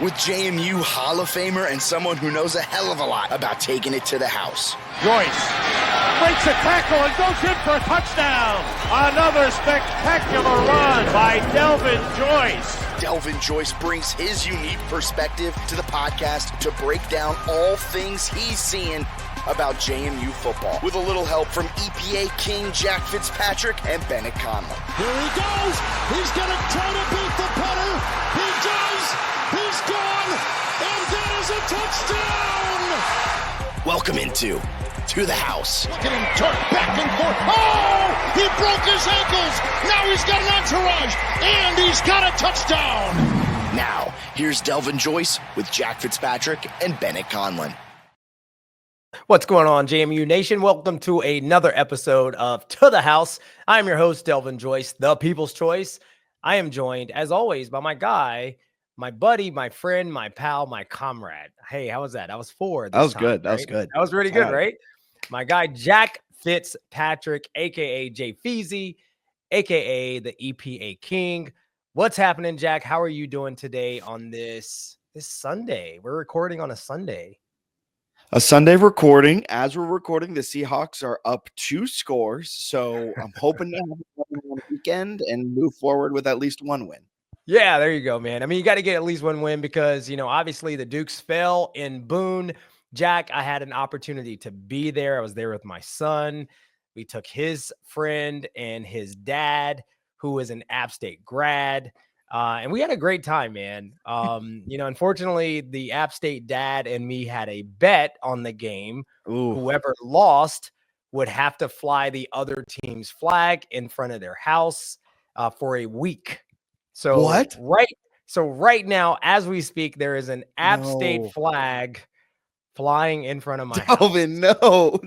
with JMU Hall of Famer and someone who knows a hell of a lot about taking it to the house. Joyce breaks a tackle and goes in for a touchdown. Another spectacular run by Delvin Joyce. Delvin Joyce brings his unique perspective to the podcast to break down all things he's seeing about JMU football, with a little help from EPA King Jack Fitzpatrick and Bennett Conlon. Here he goes. He's going to try to beat the punter. He does. He's gone. And that is a touchdown. Welcome into To the House. Look at him turn back and forth. Oh, he broke his ankles. Now he's got an entourage. And he's got a touchdown. Now, here's Delvin Joyce with Jack Fitzpatrick and Bennett Conlon. What's going on, JMU Nation? Welcome to another episode of To the House. I'm your host, Delvin Joyce, the People's Choice. I am joined, as always, by my guy, my buddy, my friend, my pal, my comrade. Hey, how was that? That was four. That was time, good. That right? was good. That was really good, right? My guy, Jack Fitzpatrick, a.k.a. Jay Feezy, a.k.a. the EPA King. What's happening, Jack? How are you doing today on this Sunday? We're recording on a Sunday. A Sunday recording. As we're recording, the Seahawks are up 2 scores. So I'm hoping to have a weekend and move forward with at least one win. Yeah, there you go, man. I mean, you got to get at least one win because, obviously the Dukes fell in Boone. Jack, I had an opportunity to be there. I was there with my son. We took his friend and his dad, who is an App State grad. And we had a great time, man. Unfortunately, the App State dad and me had a bet on the game. Ooh. Whoever lost would have to fly the other team's flag in front of their house for a week. So what? Right now, as we speak, there is an App State flag flying in front of my house. Delvin, no.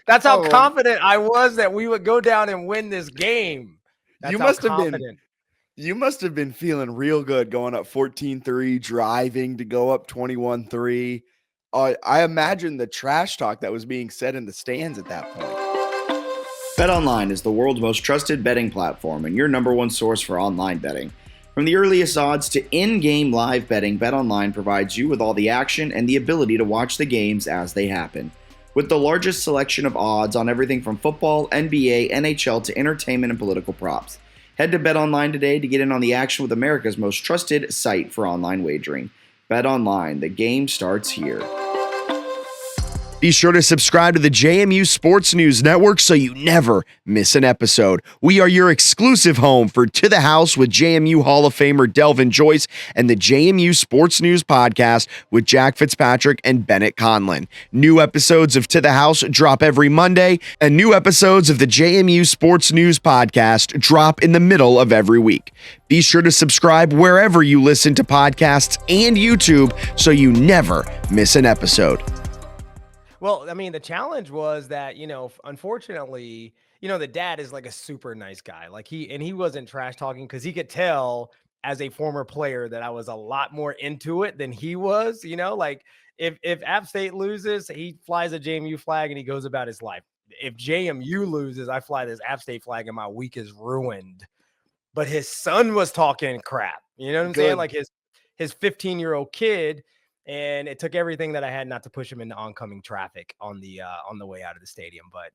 That's how confident I was that we would go down and win this game. That's you must have been feeling real good going up 14-3, driving to go up 21-3. I imagine the trash talk that was being said in the stands at that point. BetOnline is the world's most trusted betting platform and your number one source for online betting. From the earliest odds to in-game live betting, BetOnline provides you with all the action and the ability to watch the games as they happen. With the largest selection of odds on everything from football, NBA, NHL to entertainment and political props. Head to BetOnline today to get in on the action with America's most trusted site for online wagering. BetOnline, the game starts here. Be sure to subscribe to the JMU Sports News Network so you never miss an episode. We are your exclusive home for To the House with JMU Hall of Famer Delvin Joyce and the JMU Sports News Podcast with Jack Fitzpatrick and Bennett Conlon. New episodes of To the House drop every Monday, and new episodes of the JMU Sports News Podcast drop in the middle of every week. Be sure to subscribe wherever you listen to podcasts and YouTube so you never miss an episode. Well, I mean, the challenge was that, unfortunately, the dad is like a super nice guy. Like he wasn't trash talking because he could tell as a former player that I was a lot more into it than he was, like if App State loses, he flies a JMU flag and he goes about his life. If JMU loses, I fly this App State flag and my week is ruined. But his son was talking crap. You know what I'm saying? Like his 15-year-old kid. And it took everything that I had not to push him into oncoming traffic on the way out of the stadium. But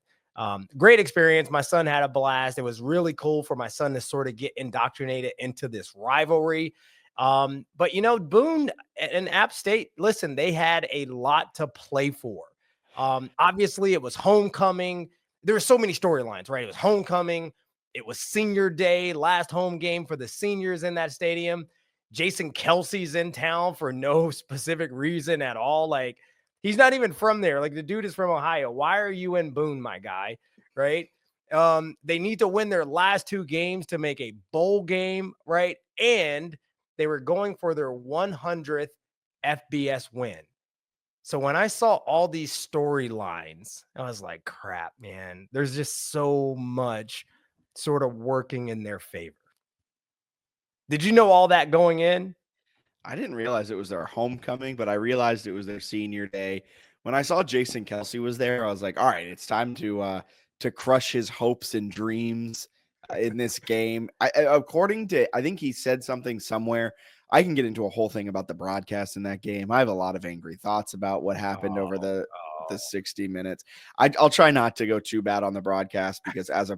great experience. My son had a blast. It was really cool for my son to sort of get indoctrinated into this rivalry. But, Boone and App State, listen, they had a lot to play for. Obviously, it was homecoming. There were so many storylines, right? It was homecoming. It was senior day, last home game for the seniors in that stadium. Jason Kelsey's in town for no specific reason at all. Like, he's not even from there. Like, the dude is from Ohio. Why are you in Boone, my guy? Right? They need to win their last 2 games to make a bowl game, right? And they were going for their 100th FBS win. So when I saw all these storylines, I was like, crap, man. There's just so much sort of working in their favor. Did you know all that going in? I didn't realize it was their homecoming, but I realized it was their senior day. When I saw Jason Kelsey was there, I was like, all right, it's time to crush his hopes and dreams in this game. I think he said something somewhere I can get into a whole thing about the broadcast in that game. I have a lot of angry thoughts about what happened over the 60 minutes. I'll try not to go too bad on the broadcast because as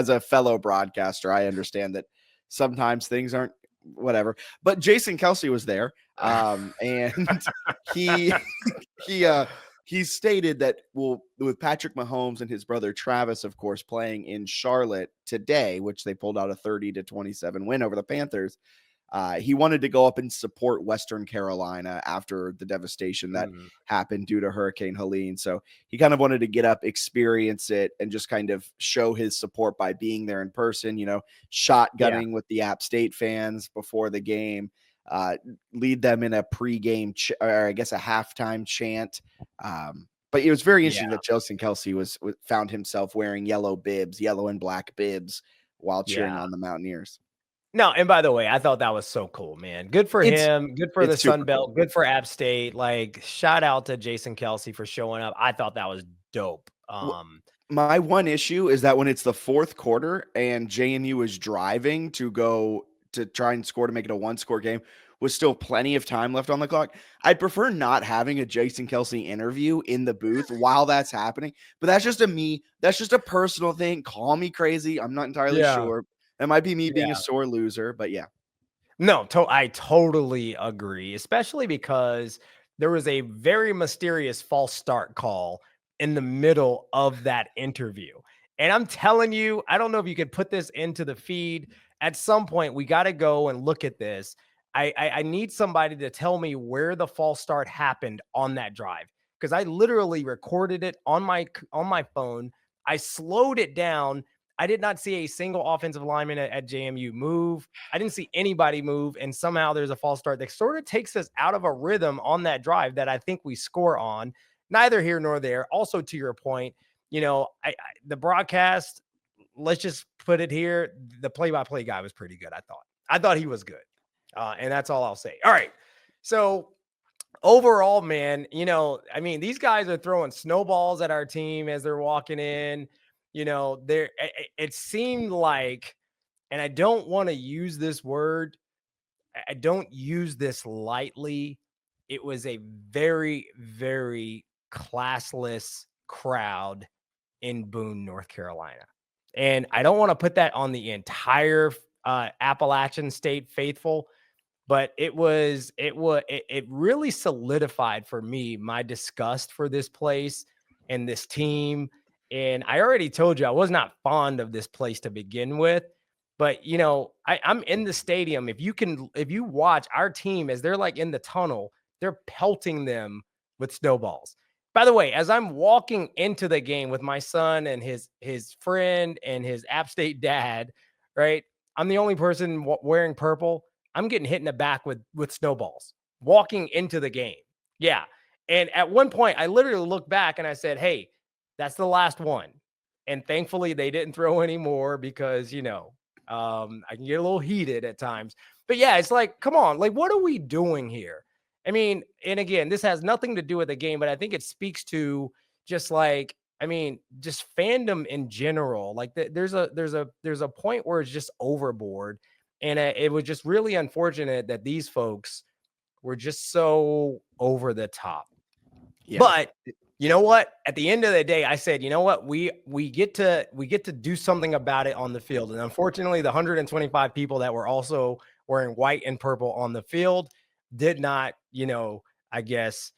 a fellow broadcaster, I understand that sometimes things aren't whatever. But Jason Kelsey was there, and he he stated that with Patrick Mahomes and his brother Travis, of course, playing in Charlotte today, which they pulled out a 30-27 win over the Panthers. He wanted to go up and support Western Carolina after the devastation that happened due to Hurricane Helene. So he kind of wanted to get up, experience it, and just kind of show his support by being there in person, shotgunning with the App State fans before the game, lead them in a pregame, or I guess a halftime chant. But it was very interesting that Jason Kelsey found himself wearing yellow and black bibs while cheering on the Mountaineers. No, and by the way, I thought that was so cool, man. Good for him. Good for the Sun Belt. Cool. Good for App State. Like, shout out to Jason Kelsey for showing up. I thought that was dope. My one issue is that when it's the fourth quarter and JMU is driving to go to try and score to make it a one-score game with still plenty of time left on the clock, I'd prefer not having a Jason Kelsey interview in the booth while that's happening. But that's just a personal thing. Call me crazy. I'm not entirely sure. That might be me being a sore loser, but yeah. No, I totally agree, especially because there was a very mysterious false start call in the middle of that interview. And I'm telling you, I don't know if you could put this into the feed. At some point, we got to go and look at this. I need somebody to tell me where the false start happened on that drive, because I literally recorded it on my phone. I slowed it down. I did not see a single offensive lineman at JMU move. I didn't see anybody move. And somehow there's a false start that sort of takes us out of a rhythm on that drive that I think we score on. Neither here nor there. Also, to your point, the broadcast, let's just put it here. The play-by-play guy was pretty good. I thought he was good. And that's all I'll say. All right. So overall, man, these guys are throwing snowballs at our team as they're walking in. It seemed like, and I don't want to use this word, I don't use this lightly. It was a very, very classless crowd in Boone, North Carolina. And I don't want to put that on the entire Appalachian State faithful, but it really solidified for me my disgust for this place and this team. And I already told you I was not fond of this place to begin with, but I'm in the stadium. If you watch our team as they're like in the tunnel, they're pelting them with snowballs. By the way, as I'm walking into the game with my son and his friend and his App State dad, right? I'm the only person wearing purple. I'm getting hit in the back with snowballs walking into the game. Yeah. And at one point I literally looked back and I said, hey, that's the last one. And thankfully they didn't throw any more because, I can get a little heated at times. But yeah, it's like, come on, like, what are we doing here? I mean, and again, this has nothing to do with the game, but I think it speaks to just like, just fandom in general. Like there's a point where it's just overboard. And it was just really unfortunate that these folks were just so over the top. Yeah. But you know what? At the end of the day, I said, you know what? We get to do something about it on the field. And unfortunately, the 125 people that were also wearing white and purple on the field did not, I guess,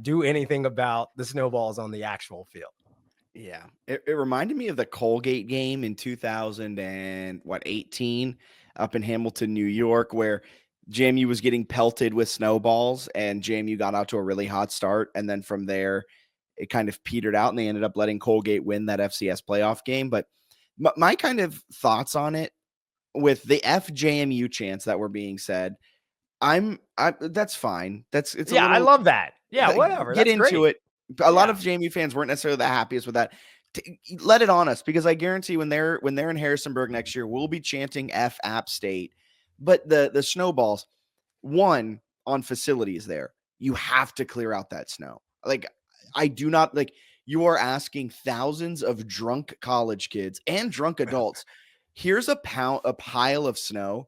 do anything about the snowballs on the actual field. Yeah, it reminded me of the Colgate game in 2018 up in Hamilton, New York, where JMU was getting pelted with snowballs and JMU got out to a really hot start. And then from there, it kind of petered out and they ended up letting Colgate win that FCS playoff game. But my kind of thoughts on it with the FJMU chants that were being said, that's fine. I love that. Yeah, whatever. Get into it. A lot of JMU fans weren't necessarily the happiest with that. Let it on us, because I guarantee when they're in Harrisonburg next year, we'll be chanting F App State. But the snowballs, one, on facilities there, you have to clear out that snow. Like, I do not like, you are asking thousands of drunk college kids and drunk adults. Here's a pile of snow.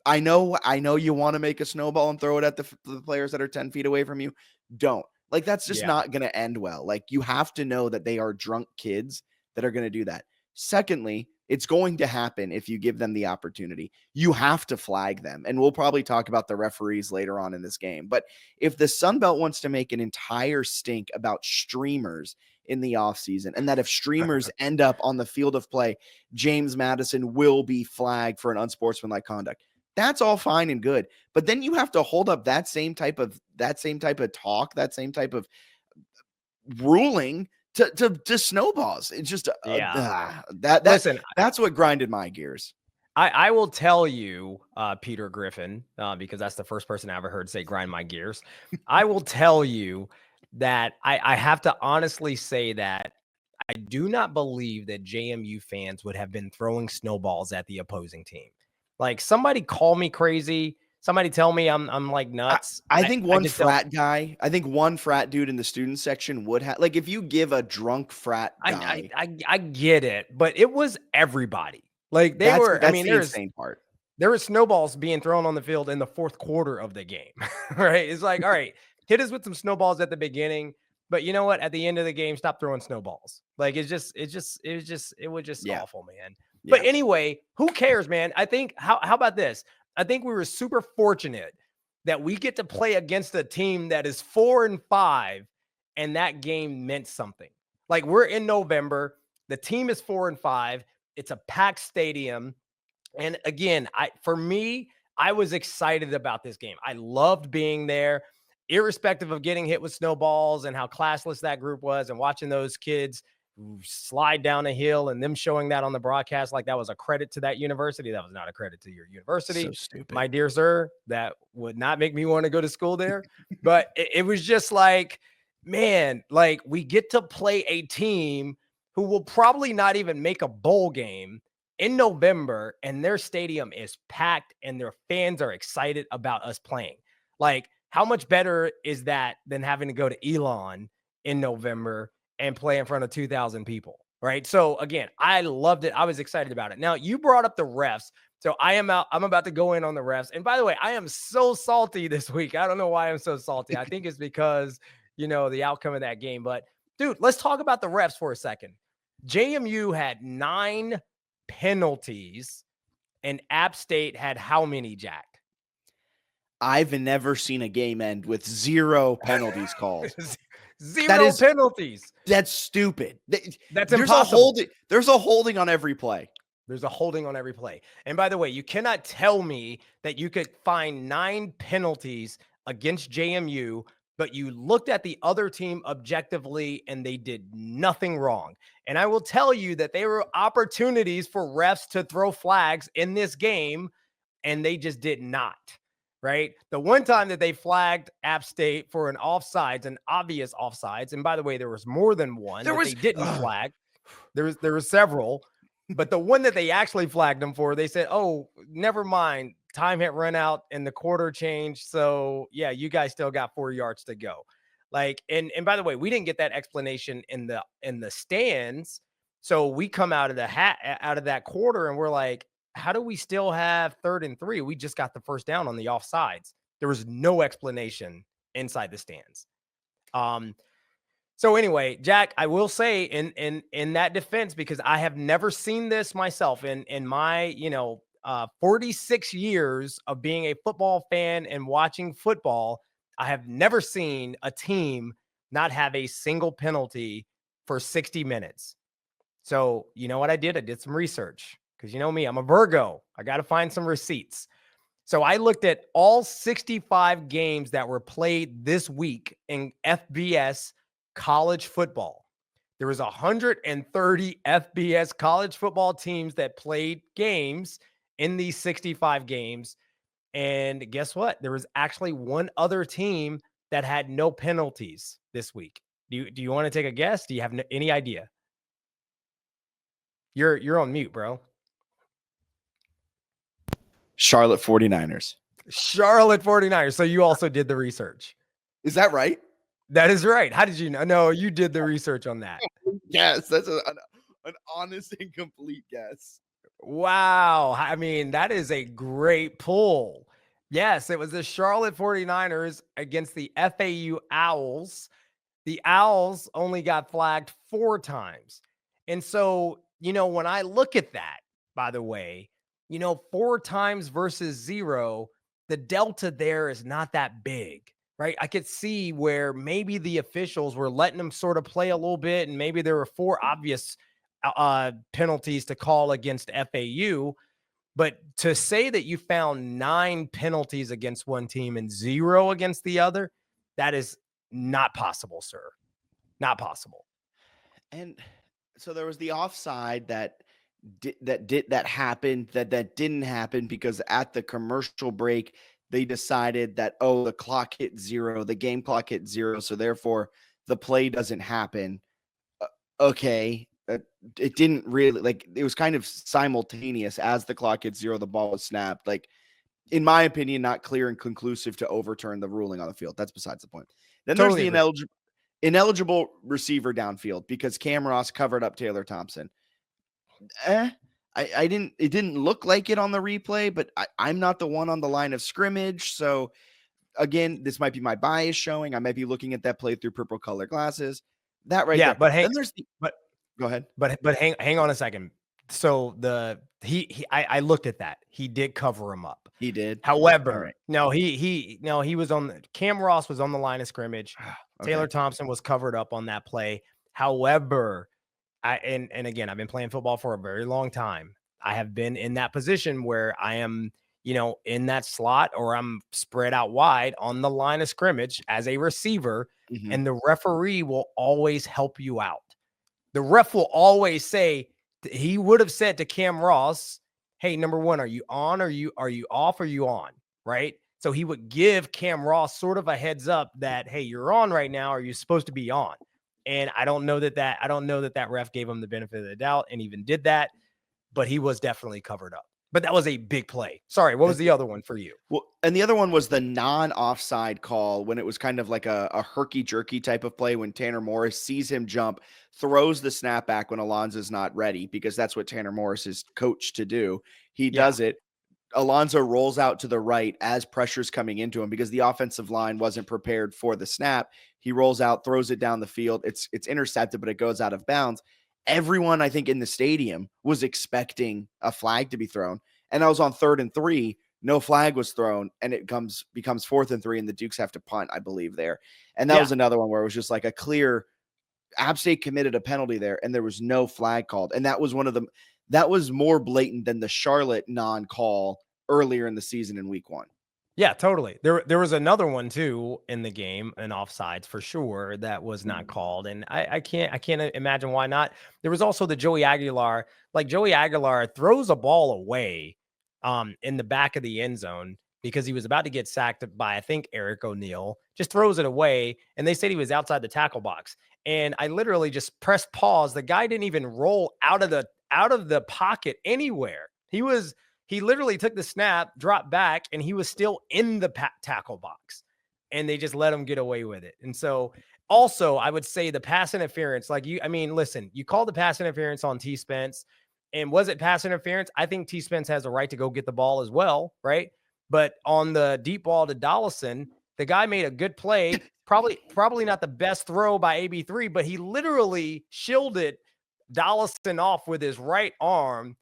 I know you want to make a snowball and throw it at the players that are 10 feet away from you. Don't. Like, that's just not going to end well. Like, you have to know that they are drunk kids that are going to do that. Secondly, it's going to happen if you give them the opportunity. You have to flag them. And we'll probably talk about the referees later on in this game. But if the Sun Belt wants to make an entire stink about streamers in the offseason, and that if streamers end up on the field of play, James Madison will be flagged for an unsportsmanlike conduct. That's all fine and good. But then you have to hold up that same type of talk, that same type of ruling to snowballs. It's just Listen, that's what grinded my gears. I will tell you, Peter Griffin, because that's the first person I ever heard say grind my gears. I will tell you that I have to honestly say that I do not believe that JMU fans would have been throwing snowballs at the opposing team. Like, somebody call me crazy. Somebody tell me I'm like nuts. I think one frat dude in the student section would have, like, if you give a drunk frat guy. I get it, but it was everybody. Like, that's the insane part. There were snowballs being thrown on the field in the fourth quarter of the game, right? It's like, all right, hit us with some snowballs at the beginning, but you know what? At the end of the game, stop throwing snowballs. Like, it was just awful, man. Yeah. But anyway, who cares, man? I think, how about this? I think we were super fortunate that we get to play against a team that is 4-5, and that game meant something. Like, we're in November, the team is 4-5. It's a packed stadium. And again, I was excited about this game. I loved being there, irrespective of getting hit with snowballs and how classless that group was, and watching those kids slide down a hill and them showing that on the broadcast like that was a credit to that university. That was not a credit to your university. So stupid. My dear sir, that would not make me want to go to school there. But it was just like, man, like, we get to play a team who will probably not even make a bowl game in November, and their stadium is packed and their fans are excited about us playing. Like, how much better is that than having to go to Elon in November and play in front of 2,000 people, right? So again, I loved it. I was excited about it. Now, you brought up the refs. So I'm about to go in on the refs. And by the way, I am so salty this week. I don't know why I'm so salty. I think it's because, the outcome of that game. But dude, let's talk about the refs for a second. JMU had 9 penalties, and App State had how many, Jack? I've never seen a game end with 0 penalties called. 0 penalties. That's stupid. That's impossible. There's a holding on every play. There's a holding on every play. And by the way, you cannot tell me that you could find 9 penalties against JMU, but you looked at the other team objectively and they did nothing wrong. And I will tell you that there were opportunities for refs to throw flags in this game, and they just did not. Right? The one time that they flagged App State for an obvious offsides, and by the way, there was more than one they didn't flag. There were several, but the one that they actually flagged them for, they said, "Oh, never mind. Time had run out and the quarter changed. So yeah, you guys still got 4 yards to go." Like, and by the way, we didn't get that explanation in the stands. So we come out of that quarter and we're like, how do we still have 3rd and 3? We just got the first down on the offsides. There was no explanation inside the stands. So anyway, Jack, I will say in that defense, because I have never seen this myself in my 46 years of being a football fan and watching football, I have never seen a team not have a single penalty for 60 minutes. So you know what I did? I did some research. Because you know me, I'm a Virgo. I got to find some receipts. So I looked at all 65 games that were played this week in FBS college football. There was 130 FBS college football teams that played games in these 65 games. And guess what? There was actually one other team that had no penalties this week. Do you want to take a guess? Do you have any idea? You're on mute, bro. Charlotte 49ers. Charlotte 49ers. So you also did the research. Is that right? That is right. How did you know? No, you did the research on that. Yes, that's an honest and complete guess. Wow. I mean, that is a great pull. Yes, it was the Charlotte 49ers against the FAU Owls. The Owls only got flagged 4 times. And so, when I look at that, by the way, 4 times versus 0, the delta there is not that big, right? I could see where maybe the officials were letting them sort of play a little bit, and maybe there were 4 obvious penalties to call against FAU. But to say that you found 9 penalties against one team and 0 against the other, that is not possible, sir. Not possible. And so there was the offside that happened that didn't happen because at the commercial break they decided that the clock hit 0, the game clock hit 0, so therefore the play doesn't happen. Okay. It didn't really, it was kind of simultaneous. As the clock hit 0, the ball was snapped. In my opinion, not clear and conclusive to overturn the ruling on the field. That's besides the point. Then Totally there's the ineligible receiver downfield because Cam Ross covered up Taylor Thompson. It didn't look like it on the replay, but I'm not the one on the line of scrimmage. So again, this might be my bias showing. I might be looking at that play through purple color glasses. That right there. But then there's go ahead. But hang on a second. So I looked at that. He did cover him up. He did. However, right. no, he was Cam Ross was on the line of scrimmage. Okay. Taylor Thompson was covered up on that play. However, and again, I've been playing football for a very long time. I have been in that position where I am, in that slot or I'm spread out wide on the line of scrimmage as a receiver, and the referee will always help you out. The ref will always say, he would have said to Cam Ross, hey, number 1, are you on? Are you off? Are you on? Right? So he would give Cam Ross sort of a heads up that, hey, you're on right now. Are you supposed to be on? And I don't know that ref gave him the benefit of the doubt and even did that, but he was definitely covered up. But that was a big play. Sorry, what was the other one for you? Well, and the other one was the non-offside call when it was kind of like a herky-jerky type of play when Tanner Morris sees him jump, throws the snap back when Alonzo's not ready, because that's what Tanner Morris is coached to do. He does it. Alonzo rolls out to the right as pressure's coming into him because the offensive line wasn't prepared for the snap. He rolls out, throws it down the field. It's intercepted, but it goes out of bounds. Everyone, I think, in the stadium was expecting a flag to be thrown. And I was on 3rd and 3. No flag was thrown, and it becomes 4th and 3, and the Dukes have to punt, I believe, there. And that was another one where it was just like a clear App State committed a penalty there, and there was no flag called. And that was that was more blatant than the Charlotte non-call earlier in the season in week 1. Yeah, totally. There was another one too in the game, an offsides for sure, that was not called, and I can't imagine why not. There was also the Joey Aguilar. Joey Aguilar throws a ball away in the back of the end zone because he was about to get sacked by, I think, Eric O'Neill. Just throws it away, and they said he was outside the tackle box. And I literally just pressed pause. The guy didn't even roll out of the pocket anywhere. He literally took the snap, dropped back, and he was still in the tackle box, and they just let him get away with it. And so also I would say the pass interference, listen, you called the pass interference on T. Spence, and was it pass interference? I think T. Spence has a right to go get the ball as well, right? But on the deep ball to Dollison, the guy made a good play, probably not the best throw by AB3, but he literally shielded Dollison off with his right arm.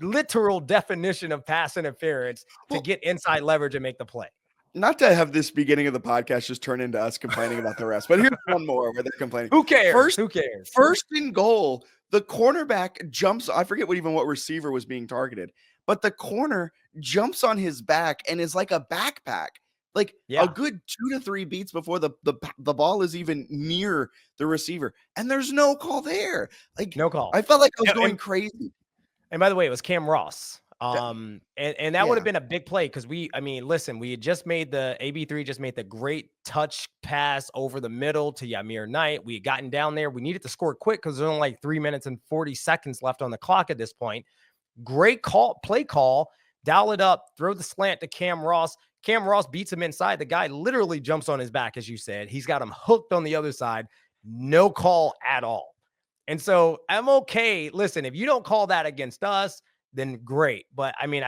Literal definition of pass interference to get inside leverage and make the play. Not to have this beginning of the podcast just turn into us complaining about the rest, but here's one more where they're complaining. Who cares? Who cares? First and goal, the cornerback jumps. I forget what receiver was being targeted, but the corner jumps on his back and is like a backpack. A good 2 to 3 beats before the ball is even near the receiver, and there's no call there. No call. I felt like I was going crazy. And by the way, it was Cam Ross. And that would have been a big play because we had just made AB3 just made the great touch pass over the middle to Yamir Knight. We had gotten down there. We needed to score quick because there's only like 3 minutes and 40 seconds left on the clock at this point. Great play call, dial it up, throw the slant to Cam Ross. Cam Ross beats him inside. The guy literally jumps on his back, as you said. He's got him hooked on the other side. No call at all. And so I'm okay. Listen, if you don't call that against us, then great. But I mean,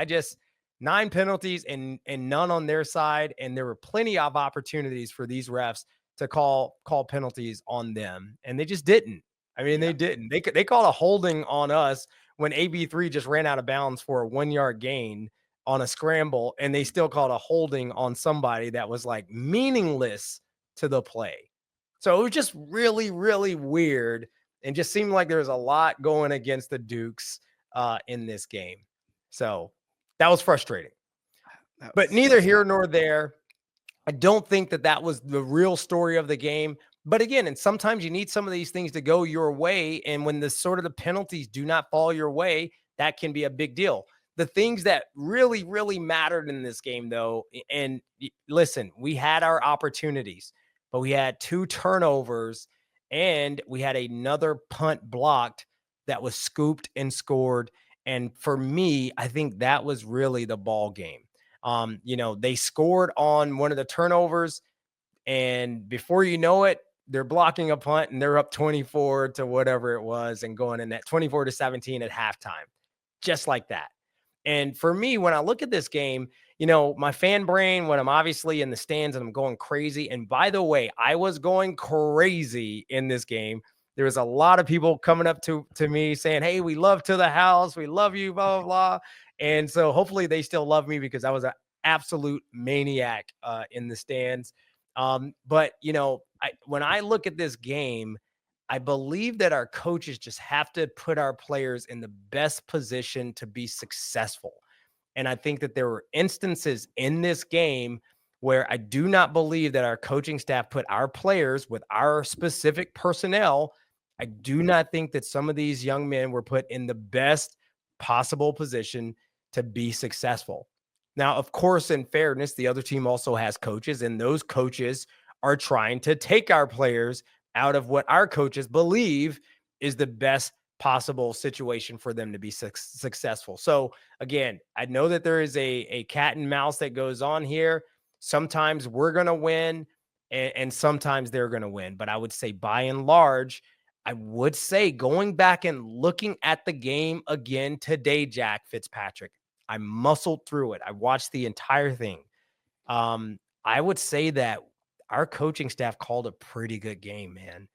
9 penalties and none on their side. And there were plenty of opportunities for these refs to call penalties on them. And they just didn't. I mean, they didn't. They called a holding on us when AB3 just ran out of bounds for a 1-yard gain on a scramble, and they still called a holding on somebody that was like meaningless to the play. So it was just really, really weird, and just seemed like there was a lot going against the Dukes in this game. So that was frustrating. But neither here nor there. I don't think that was the real story of the game. But again, and sometimes you need some of these things to go your way. And when the penalties do not fall your way, that can be a big deal. The things that really, really mattered in this game, though, and listen, we had our opportunities, but we had 2 turnovers and we had another punt blocked that was scooped and scored. And for me, I think that was really the ball game. They scored on one of the turnovers, and before you know it, they're blocking a punt and they're up 24 to whatever it was and going in that 24-17 at halftime, just like that. And for me, when I look at this game, my fan brain, when I'm obviously in the stands and I'm going crazy. And by the way, I was going crazy in this game. There was a lot of people coming up to me saying, "Hey, we love To the House. We love you, blah, blah, blah." And so hopefully they still love me, because I was an absolute maniac in the stands. But when I look at this game, I believe that our coaches just have to put our players in the best position to be successful. And I think that there were instances in this game where I do not believe that our coaching staff put our players with our specific personnel. I do not think that some of these young men were put in the best possible position to be successful. Now, of course, in fairness, the other team also has coaches, and those coaches are trying to take our players out of what our coaches believe is the best possible situation for them to be successful. So again, I know that there is a cat and mouse that goes on here. Sometimes we're going to win and sometimes they're going to win. But I would say by and large, I would say going back and looking at the game again today, Jack Fitzpatrick, I muscled through it. I watched the entire thing. I would say that our coaching staff called a pretty good game, man.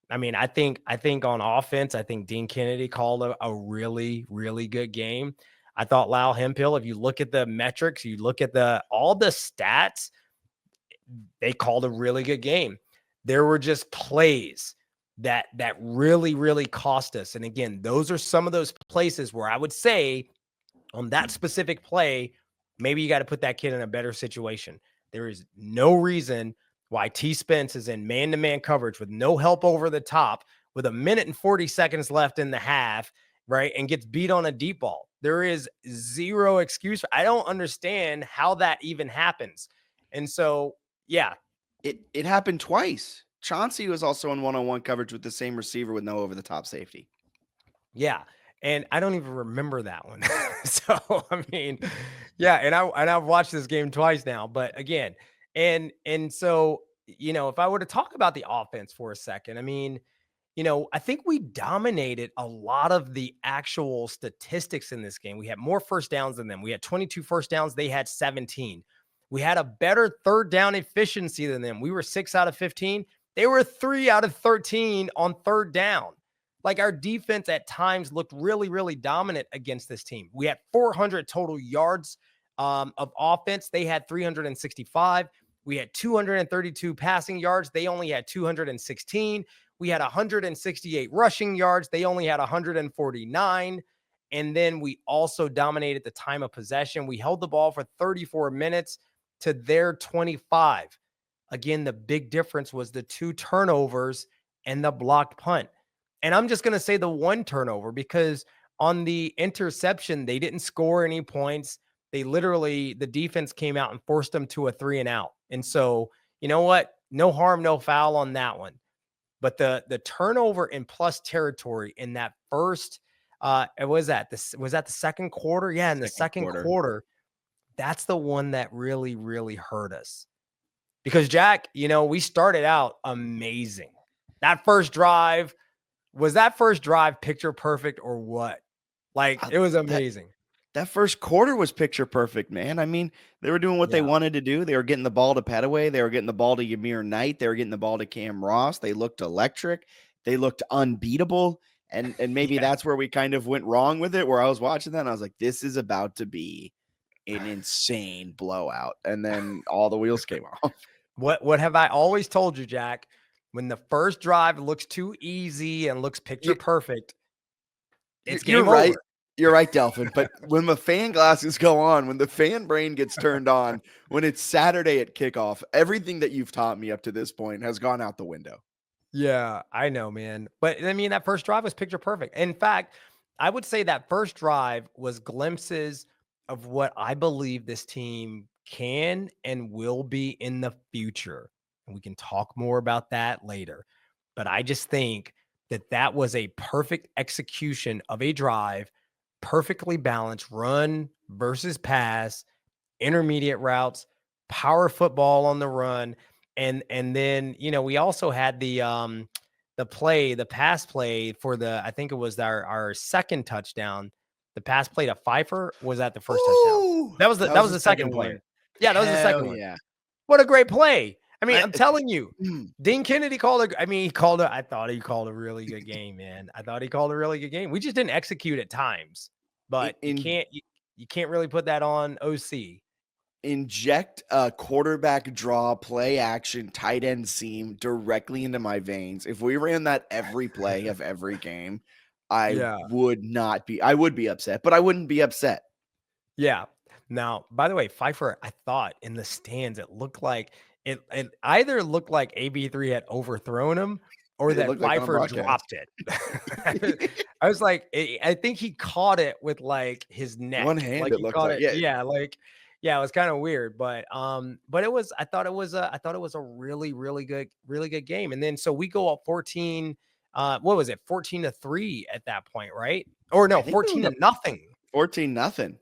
I mean, I think on offense, I think Dean Kennedy called a really, really good game. I thought Lyle Hemphill, if you look at the metrics, you look at all the stats, they called a really good game. There were just plays that really, really cost us. And again, those are some of those places where I would say on that specific play, maybe you got to put that kid in a better situation. There is no reason why T. Spence is in man-to-man coverage with no help over the top with 1 minute and 40 seconds left in the half, right, and gets beat on a deep ball. There is zero excuse. I don't understand how that even happens. And so, yeah. It happened twice. Chauncey was also in one-on-one coverage with the same receiver with no over-the-top safety. Yeah. And I don't even remember that one. So, I mean, yeah. And I've watched this game twice now, but again, and so, if I were to talk about the offense for a second, I mean, I think we dominated a lot of the actual statistics in this game. We had more first downs than them. We had 22 first downs. They had 17. We had a better third down efficiency than them. We were 6 out of 15. They were 3 out of 13 on third down. Like, our defense at times looked really, really dominant against this team. We had 400 total yards of offense. They had 365. We had 232 passing yards. They only had 216. We had 168 rushing yards. They only had 149. And then we also dominated the time of possession. We held the ball for 34 minutes to their 25. Again, the big difference was the 2 turnovers and the blocked punt. And I'm just going to say the 1 turnover, because on the interception, they didn't score any points. The defense came out and forced them to a 3-and-out. And so, you know what? No harm, no foul on that one. But the turnover in plus territory in that first, was that the second quarter? Yeah, in the second quarter, that's the one that really, really hurt us. Because, Jack, we started out amazing. Was that first drive picture perfect or what? Like, it was That amazing. that first quarter was picture perfect, man. I mean, they were doing what they Yeah. wanted to do. They were getting the ball to Petaway. They were getting the ball to Ymir Knight. They were getting the ball to Cam Ross. They looked electric. They looked unbeatable. And maybe Yeah. that's where we kind of went wrong with it, where I was watching that and I was like, this is about to be an insane blowout. And then all the wheels came off. What have I always told you, Jack? When the first drive looks too easy and looks picture perfect, it's You're game right. over. You're right, Delvin. But when the fan glasses go on, when the fan brain gets turned on, when it's Saturday at kickoff, everything that you've taught me up to this point has gone out the window. Yeah, I know, man. But I mean, that first drive was picture perfect. In fact, I would say that first drive was glimpses of what I believe this team can and will be in the future. And we can talk more about that later. But I just think that that was a perfect execution of a drive, perfectly balanced run versus pass, intermediate routes, power football on the run. And then, we also had the pass play for I think it was our second touchdown. The pass play to Pfeiffer was at the first touchdown. Ooh, That was the second play. one. Yeah, that was the Hell second one. yeah. What a great play. I mean, I- I'm telling you, mm, Dean Kennedy I thought he called a really good game, man. I thought he called a really good game. We just didn't execute at times, but in you can't really put that on OC. inject a quarterback draw play action tight end seam directly into my veins. If we ran that every play of every game, Yeah. I would be upset, but I wouldn't be upset. Yeah. Now, by the way, Pfeiffer, I thought in the stands, it looked like it either looked like AB3 had overthrown him or It that looked like on Pfeiffer broadcast. dropped it. I was like, I think he caught it with like his neck. One hand, Like it he looked caught like. it. Yeah. Yeah. Yeah, it was kind of weird, but I thought it was a really, really good game. And then so we go up 14, what was it? 14-3 at that point, right? Or no, I think we 14 were to nothing. 14-0.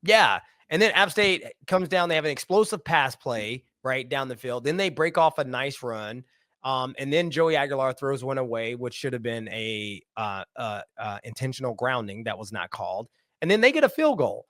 Yeah. And then App State comes down. They have an explosive pass play right down the field. Then they break off a nice run. And then Joey Aguilar throws one away, which should have been a intentional grounding that was not called. And then they get a field goal.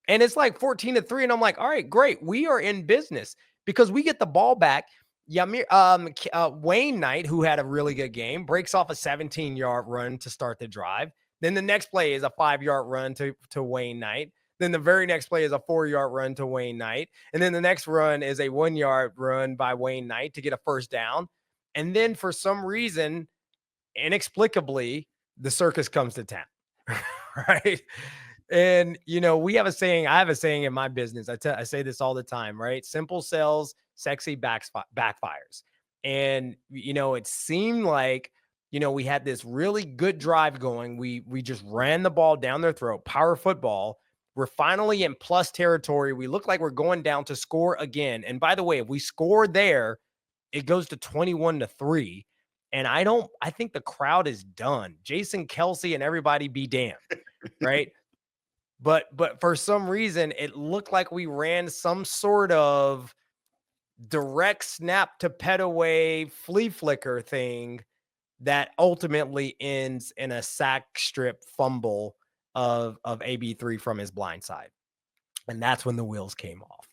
And it's like 14-3. And I'm like, all right, great. We are in business because we get the ball back. Wayne Knight, who had a really good game, breaks off a 17-yard run to start the drive. Then the next play is a 5-yard run to Wayne Knight. Then the very next play is a 4-yard run to Wayne Knight. And then the next run is a 1-yard run by Wayne Knight to get a first down. And then for some reason, inexplicably, the circus comes to town. Right. And, I have a saying in my business. I say this all the time, right? Simple sells, sexy backfires. And, it seemed like, we had this really good drive going. We just ran the ball down their throat, power football. We're finally in plus territory. We look like we're going down to score again. And by the way, if we score there, it goes to 21-3. And I think the crowd is done. Jason Kelsey and everybody be damned. Right. But for some reason, it looked like we ran some sort of direct snap to Petaway flea flicker thing that ultimately ends in a sack strip fumble of AB3 from his blind side. And that's when the wheels came off.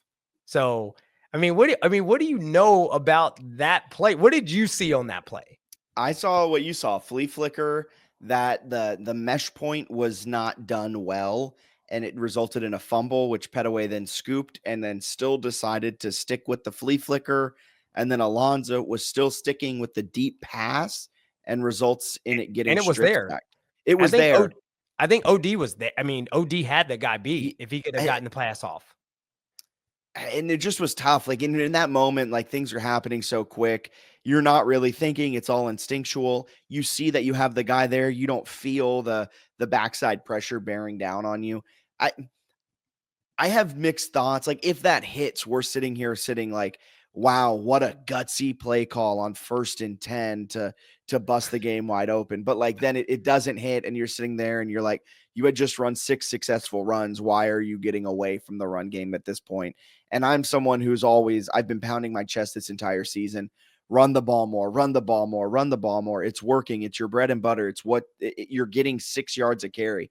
So, what do you know about that play? What did you see on that play? I saw what you saw, flea flicker, that the mesh point was not done well, and it resulted in a fumble, which Petaway then scooped and then still decided to stick with the flea flicker. And then Alonzo was still sticking with the deep pass and results in it getting And it was stripped there. back. It was there. I think OD was there. OD had the guy beat if he could have gotten the pass off. And it just was tough. Like in that moment, like things are happening so quick. You're not really thinking, it's all instinctual. You see that you have the guy there. You don't feel the backside pressure bearing down on you. I have mixed thoughts. Like if that hits, we're sitting like, wow, what a gutsy play call on 1st and 10 to bust the game wide open. But like then it doesn't hit and you're sitting there and you're like, you had just run 6 successful runs. Why are you getting away from the run game at this point? And I'm someone who's I've been pounding my chest this entire season. Run the ball more, run the ball more, run the ball more. It's working. It's your bread and butter. It's what you're getting 6 yards a carry.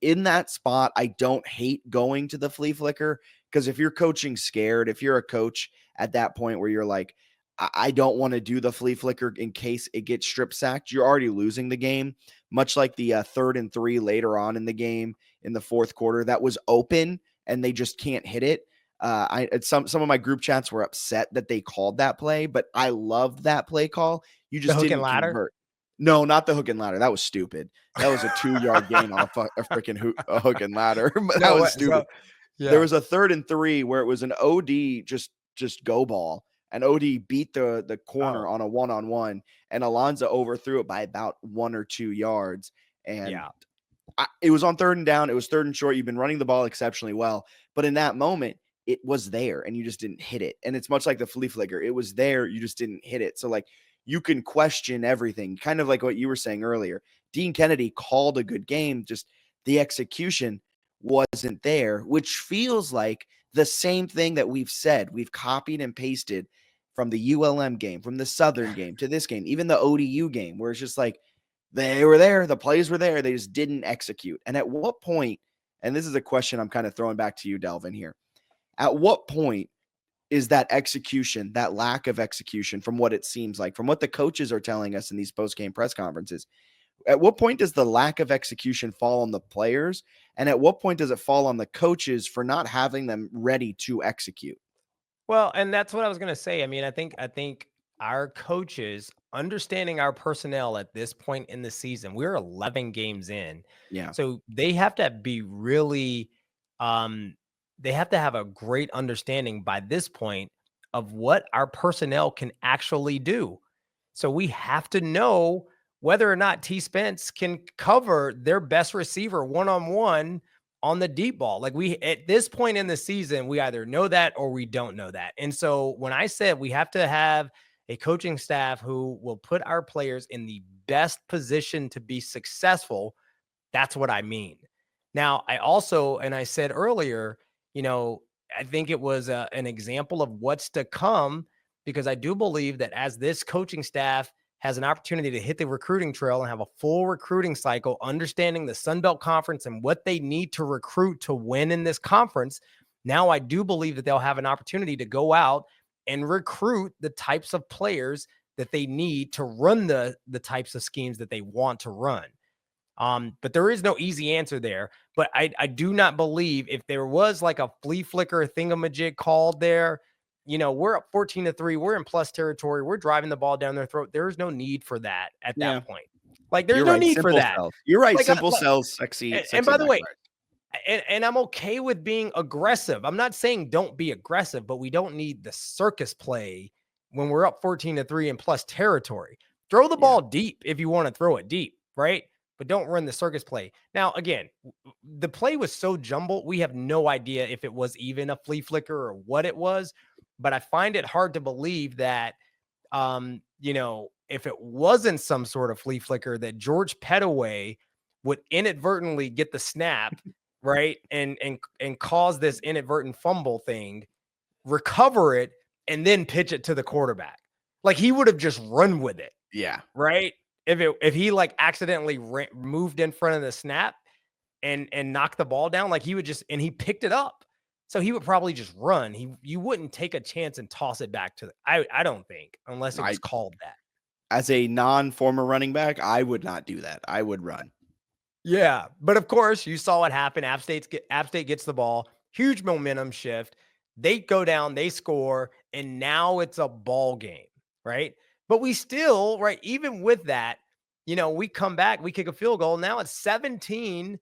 in that spot, I don't hate going to the flea flicker, because if you're coaching scared, if you're a coach at that point where you're like, I don't want to do the flea flicker in case it gets strip sacked, you're already losing the game. Much like the 3rd and 3 later on in the game in the fourth quarter that was open and they just can't hit it. Some of my group chats were upset that they called that play, but I loved that play call. You just didn't convert. No, not the hook and ladder. That was stupid. That was a 2-yard gain on a freaking hook and ladder. That was stupid. There was a 3rd and 3 where it was an OD just go ball, and OD beat the corner on a 1-on-1, and Alonzo overthrew it by about 1 or 2 yards. And it was on 3rd and down. It was 3rd and short. You've been running the ball exceptionally well, but in that moment, it was there and you just didn't hit it. And it's much like the flea flicker. It was there. You just didn't hit it. So like, you can question everything, kind of like what you were saying earlier. Dean Kennedy called a good game, just the execution wasn't there, which feels like the same thing that we've said. We've copied and pasted from the ULM game, from the Southern game to this game, even the ODU game, where it's just like, they were there, the plays were there, they just didn't execute. And at what point, and this is a question I'm kind of throwing back to you, Delvin, here. At what point is that execution, that lack of execution, from what it seems like, from what the coaches are telling us in these post-game press conferences, at what point does the lack of execution fall on the players? And at what point does it fall on the coaches for not having them ready to execute? Well, and that's what I was going to say. I mean, I think our coaches understanding our personnel at this point in the season, we're 11 games in. Yeah. So they have to be really, they have to have a great understanding by this point of what our personnel can actually do. So we have to know whether or not T. Spence can cover their best receiver one-on-one on the deep ball. Like, we, at this point in the season, we either know that or we don't know that. And so when I said we have to have a coaching staff who will put our players in the best position to be successful, that's what I mean. Now, I also, and I said earlier, you know, I think it was an example of what's to come, because I do believe that as this coaching staff has an opportunity to hit the recruiting trail and have a full recruiting cycle, understanding the Sun Belt Conference and what they need to recruit to win in this conference, now I do believe that they'll have an opportunity to go out and recruit the types of players that they need to run the types of schemes that they want to run. But there is no easy answer there. But I do not believe, if there was like a flea flicker thingamajig called there, you know, we're up 14-3, we're in plus territory, we're driving the ball down their throat. There's no need for that at that point. Like, there's no need for that. You're right. Like, simple cells, sexy. And by the way, and I'm okay with being aggressive. I'm not saying don't be aggressive, but we don't need the circus play when we're up 14-3 in plus territory. Throw the ball deep if you want to throw it deep, right? But don't run the circus play. Now, again, the play was so jumbled, we have no idea if it was even a flea flicker or what it was. But I find it hard to believe that, you know, if it wasn't some sort of flea flicker, that George Pettaway would inadvertently get the snap, right, and cause this inadvertent fumble thing, recover it, and then pitch it to the quarterback. Like, he would have just run with it. Yeah. Right. If he like accidentally moved in front of the snap and knocked the ball down, like, he would just, and he picked it up. So he would probably just run. You wouldn't take a chance and toss it back to I don't think, unless it was called that. As a non-former running back, I would not do that. I would run. Yeah. But of course, you saw what happened. App State gets the ball, huge momentum shift. They go down, they score, and now it's a ball game, right? But we still, right, even with that, you know, we come back, we kick a field goal. Now it's 17-10.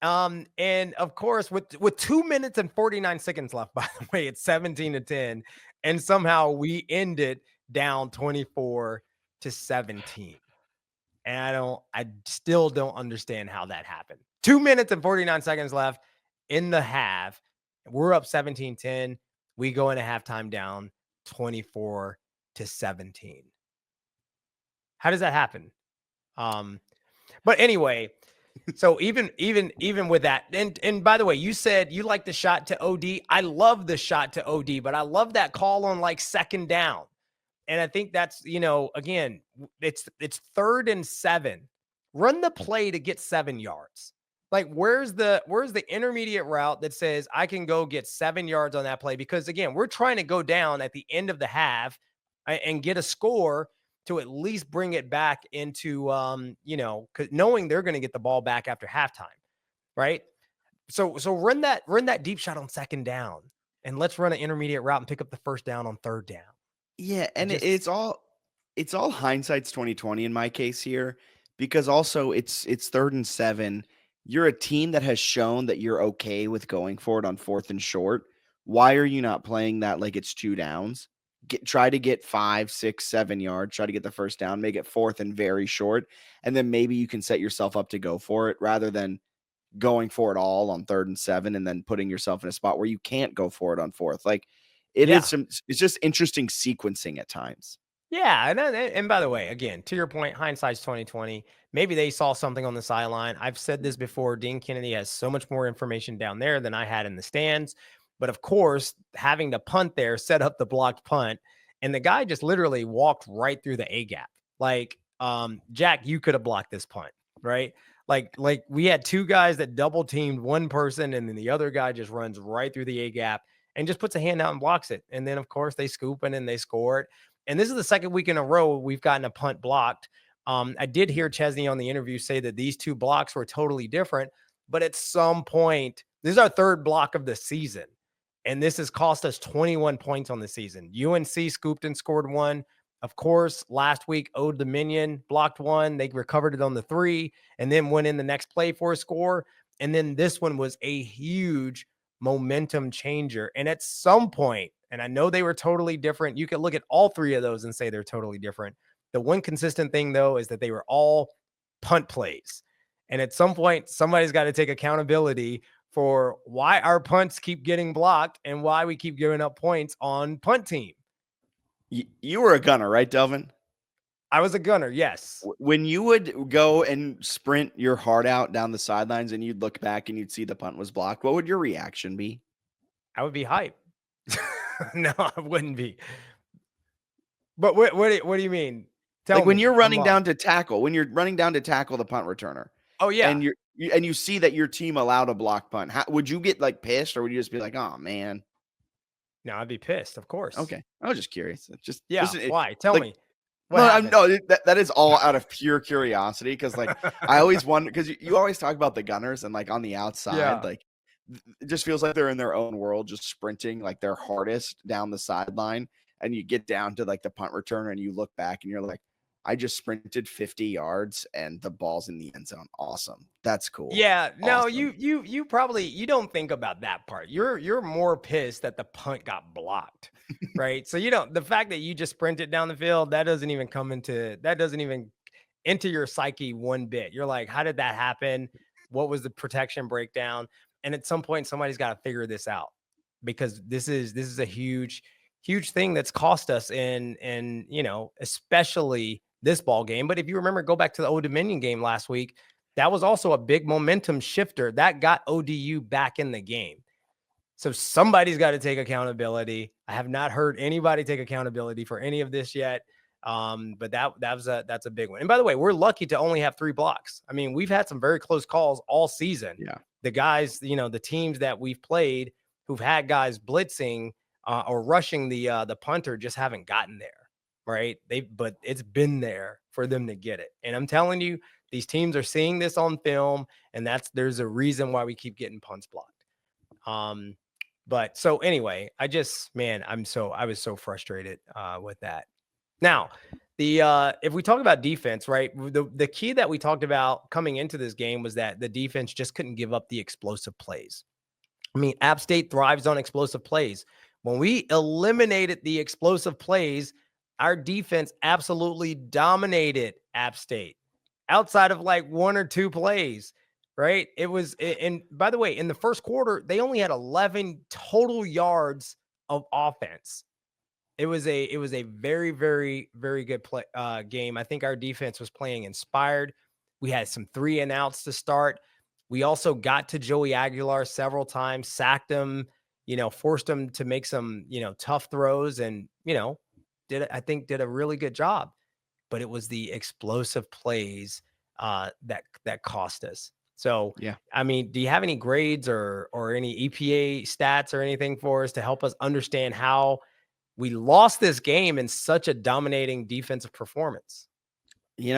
And of course, with 2 minutes and 49 seconds left, by the way, it's 17-10. And somehow we end it down 24-17. And I still don't understand how that happened. 2 minutes and 49 seconds left in the half. We're up 17-10. We go into halftime down 24-17. How does that happen? But anyway, so even with that, and by the way, you said you like the shot to OD. I love the shot to OD, but I love that call on like second down. And I think that's, you know, again, it's 3rd and 7, run the play to get 7 yards. Like, where's the intermediate route that says I can go get 7 yards on that play? Because again, we're trying to go down at the end of the half and get a score to at least bring it back into, knowing they're going to get the ball back after halftime, right? So run that deep shot on second down, and let's run an intermediate route and pick up the first down on third down. Yeah, and it's all hindsight's 2020 in my case here, because also it's 3rd and 7. You're a team that has shown that you're okay with going for it on 4th and short. Why are you not playing that like it's 2 downs? Try to get 5, 6, 7 yards, try to get the first down, make it 4th and very short, and then maybe you can set yourself up to go for it rather than going for it all on 3rd and 7 and then putting yourself in a spot where you can't go for it on 4th. Like it's just interesting sequencing at times. Yeah, and by the way, again, to your point, hindsight's 2020. Maybe they saw something on the sideline. I've said this before. Dean Kennedy has so much more information down there than I had in the stands. But of course, having to punt there set up the blocked punt, and the guy just literally walked right through the A gap. Like, Jack, you could have blocked this punt, right? Like we had 2 guys that double teamed one person, and then the other guy just runs right through the A gap and just puts a hand out and blocks it. And then of course they scoop it and they score it. And this is the second week in a row we've gotten a punt blocked. I did hear Chesney on the interview say that these 2 blocks were totally different, but at some point, this is our 3rd block of the season, and this has cost us 21 points on the season. UNC scooped and scored 1. Of course, last week, Old Dominion blocked 1. They recovered it on the 3 and then went in the next play for a score. And then this one was a huge momentum changer. And at some point, and I know they were totally different, you could look at all 3 of those and say they're totally different. The one consistent thing, though, is that they were all punt plays. And at some point, somebody's got to take accountability for why our punts keep getting blocked and why we keep giving up points on punt team. You were a gunner, right, Delvin? I was a gunner, yes. When you would go and sprint your heart out down the sidelines and you'd look back and you'd see the punt was blocked, what would your reaction be? I would be hype. No, I wouldn't be. But what do you mean? Tell me. When you're running down to tackle, the punt returner. Oh yeah. And you see that your team allowed a block punt. Would you get like pissed, or would you just be like, "Oh man"? No, I'd be pissed, of course. Okay, I was just curious. Why? Tell me. That is all out of pure curiosity, because like I always wonder, because you always talk about the gunners and like on the outside, like it just feels like they're in their own world, just sprinting like their hardest down the sideline, and you get down to like the punt returner and you look back and you're like, I just sprinted 50 yards and the ball's in the end zone. Awesome. That's cool. Yeah. No, awesome. you probably don't think about that part. You're more pissed that the punt got blocked, right? So the fact that you just sprinted down the field, that doesn't even enter your psyche one bit. You're like, how did that happen? What was the protection breakdown? And at some point, somebody's got to figure this out, because this is a huge thing that's cost us in especially this ball game. But if you remember, go back to the Old Dominion game last week, that was also a big momentum shifter that got ODU back in the game. So somebody's got to take accountability. I have not heard anybody take accountability for any of this yet. But that's a big one. And by the way, we're lucky to only have 3 blocks. I mean, we've had some very close calls all season. Yeah. The guys, the teams that we've played who've had guys blitzing or rushing the punter just haven't gotten there. Right. But it's been there for them to get it. And I'm telling you, these teams are seeing this on film, and there's a reason why we keep getting punts blocked. But so anyway, I was so frustrated with that. Now, if we talk about defense, right, the key that we talked about coming into this game was that the defense just couldn't give up the explosive plays. I mean, App State thrives on explosive plays. When we eliminated the explosive plays, our defense absolutely dominated App State outside of like 1 or 2 plays, right? And by the way, in the first quarter, they only had 11 total yards of offense. It was a very, very, very good game. I think our defense was playing inspired. We had some 3 and outs to start. We also got to Joey Aguilar several times, sacked him, forced him to make some, tough throws, and, did a really good job. But it was the explosive plays that cost us. So, Yeah. I mean, do you have any grades or any EPA stats or anything for us to help us understand how we lost this game in such a dominating defensive performance?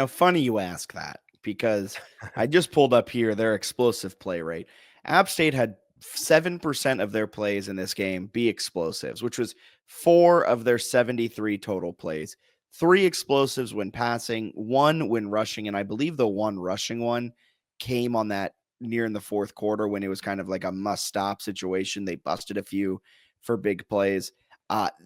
Funny you ask that because I just pulled up here their explosive play rate. App State had 7% of their plays in this game be explosives, which was 4 of their 73 total plays. 3 explosives when passing, 1 when rushing, and I believe the 1 rushing one came on that near in the fourth quarter when it was kind of like a must-stop situation. They busted a few for big plays.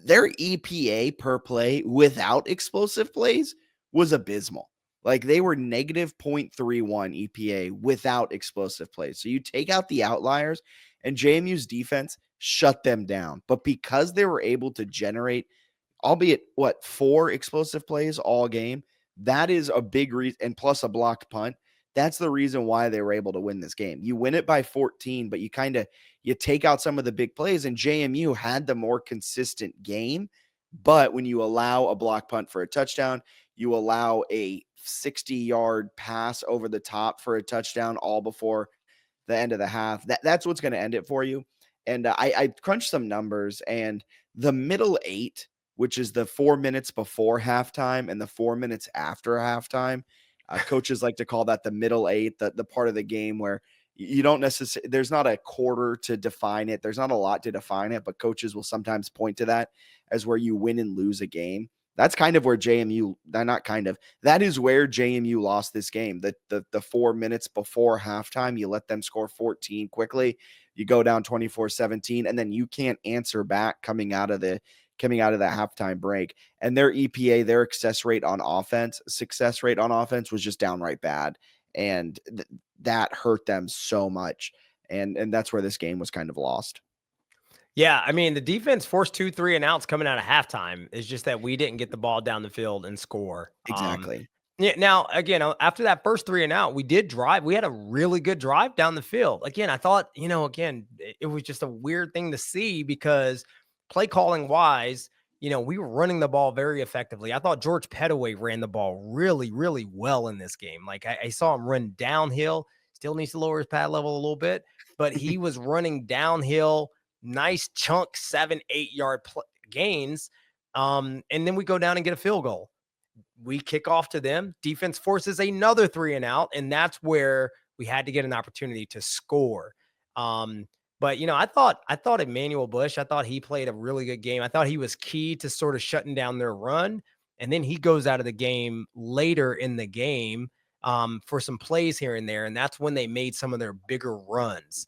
Their EPA per play without explosive plays was abysmal. Like they were negative 0.31 EPA without explosive plays. So you take out the outliers and JMU's defense shut them down. But because they were able to generate, albeit 4 explosive plays all game, that is a big reason, and plus a blocked punt. That's the reason why they were able to win this game. You win it by 14, but you take out some of the big plays, and JMU had the more consistent game. But when you allow a block punt for a touchdown, you allow a 60-yard pass over the top for a touchdown all before the end of the half. That's what's going to end it for you. And I crunched some numbers, and the middle 8, which is the 4 minutes before halftime and the 4 minutes after halftime, coaches like to call that the middle 8, the part of the game where you don't necessarily, there's not a quarter to define it. There's not a lot to define it, but coaches will sometimes point to that as where you win and lose a game. That's kind of where that is where JMU lost this game. The 4 minutes before halftime, you let them score 14 quickly. You go down 24-17, and then you can't answer back coming out of that halftime break. And their EPA, their success rate on offense was just downright bad. And that hurt them so much. And that's where this game was kind of lost. Yeah, I mean, the defense forced 2 3 and outs coming out of halftime. It's just that we didn't get the ball down the field and score. Exactly. Yeah. Now, again, after that first 3 and out, we did drive. We had a really good drive down the field. Again, I thought, it was just a weird thing to see because play calling wise, we were running the ball very effectively. I thought George Pettaway ran the ball really, really well in this game. Like I saw him run downhill. Still needs to lower his pad level a little bit, but he was running downhill. Nice chunk 7-8 yard gains. And then we go down and get a field goal. We kick off to them. Defense forces another 3 and out. And that's where we had to get an opportunity to score. But I thought Emmanuel Bush, I thought he played a really good game. I thought he was key to sort of shutting down their run. And then he goes out of the game later in the game for some plays here and there. And that's when they made some of their bigger runs.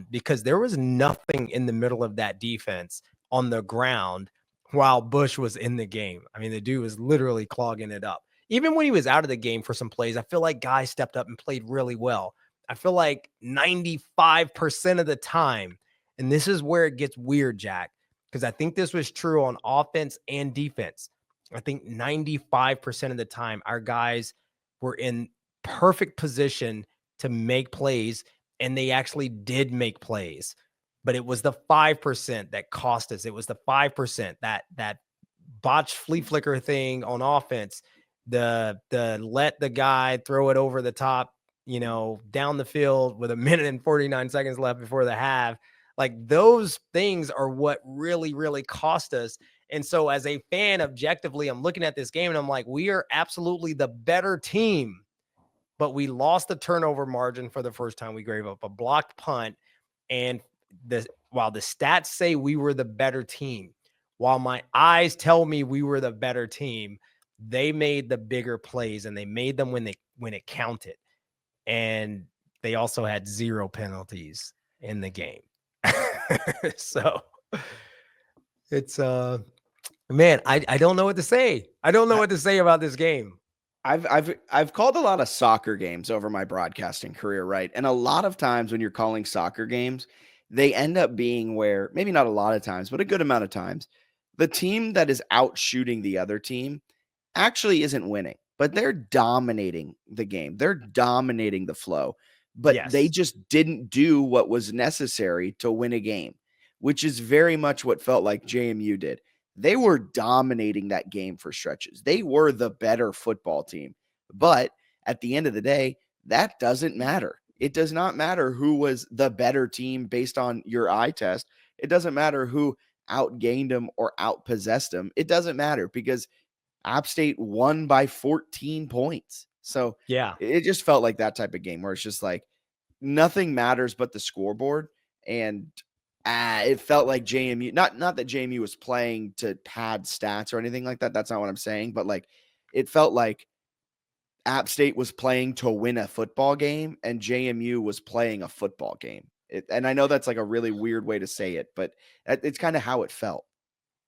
Because there was nothing in the middle of that defense on the ground while Bush was in the game. I mean, the dude was literally clogging it up. Even when he was out of the game for some plays, I feel like guys stepped up and played really well. I feel like 95% of the time, and this is where it gets weird, Jack, because I think this was true on offense and defense. I think 95% of the time, our guys were in perfect position to make plays, and they actually did make plays, but it was the 5% that cost us. It was the 5% that botched flea flicker thing on offense, the let the guy throw it over the top, down the field with 1 minute and 49 seconds left before the half. Like those things are what really, really cost us. And so as a fan, objectively, I'm looking at this game and I'm like, we are absolutely the better team. But we lost the turnover margin for the first time. We gave up a blocked punt. And while the stats say we were the better team, while my eyes tell me we were the better team, they made the bigger plays and they made them when it counted. And they also had 0 penalties in the game. So it's man, I don't know what to say. I don't know what to say about this game. I've called a lot of soccer games over my broadcasting career, right? And a lot of times when you're calling soccer games, they end up being where, maybe not a lot of times, but a good amount of times, the team that is out shooting the other team actually isn't winning, but they're dominating the game. They're dominating the flow, but they just didn't do what was necessary to win a game, which is very much what felt like JMU did. They were dominating that game for stretches. They were the better football team. But at the end of the day, that doesn't matter. It does not matter who was the better team based on your eye test. It doesn't matter who outgained them or outpossessed them. It doesn't matter because App State won by 14 points. So Yeah. it just felt like that type of game where it's just like nothing matters but the scoreboard. And it felt like JMU, not that JMU was playing to pad stats or anything like that. That's not what I'm saying. But like, it felt like App State was playing to win a football game and JMU was playing a football game. And I know that's like a really weird way to say it, but it's kind of how it felt.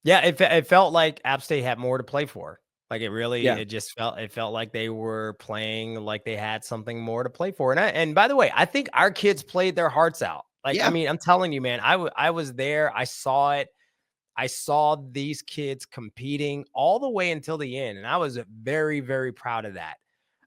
Yeah, it felt like App State had more to play for. Like it really, Yeah. it felt like they were playing like they had something more to play for. And by the way, I think our kids played their hearts out. Like, Yeah. I mean, I'm telling you, man, I was there. I saw it. I saw these kids competing all the way until the end. And I was very, very proud of that.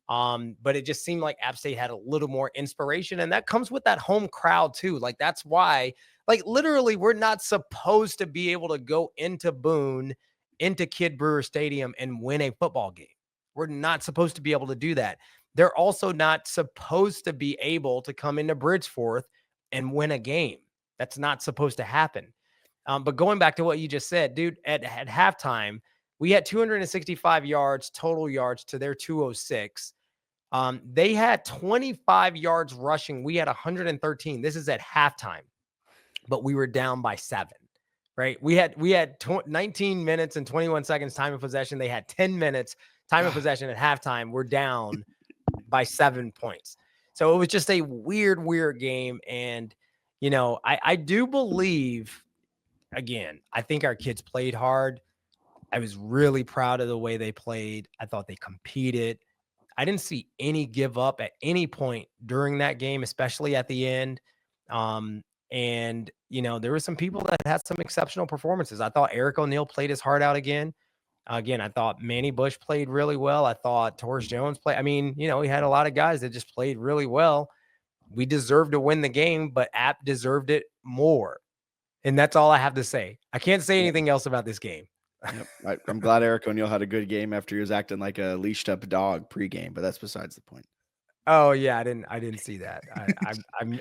But it just seemed like App State had a little more inspiration, and that comes with that home crowd too. Like that's why, like literally, we're not supposed to be able to go into Boone, into Kid Brewer Stadium and win a football game. We're not supposed to be able to do that. They're also not supposed to be able to come into Bridgeforth and win a game. That's not supposed to happen. But going back to what you just said, dude, at halftime, we had 265 yards, total yards to their 206. They had 25 yards rushing. We had 113. This is at halftime, but we were down by 7, right? We had 19 minutes and 21 seconds time of possession. They had 10 minutes time of possession at halftime. We're down by 7 points. So it was just a weird game. And, you know, I do believe, again, I think our kids played hard. I was really proud of the way they played. I thought they competed. I didn't see any give up at any point during that game, especially at the end. And, you know, there were some people that had some exceptional performances. I thought Eric O'Neal played his heart out again. Again, I thought Manny Bush played really well. I thought Torres Jones played. I mean, you know, we had a lot of guys that just played really well. We deserved to win the game, but App deserved it more. And that's all I have to say. I can't say anything else about this game. Yep. I'm glad Eric O'Neal had a good game after he was acting like a leashed up dog pregame, but that's besides the point. Oh yeah, I didn't see that.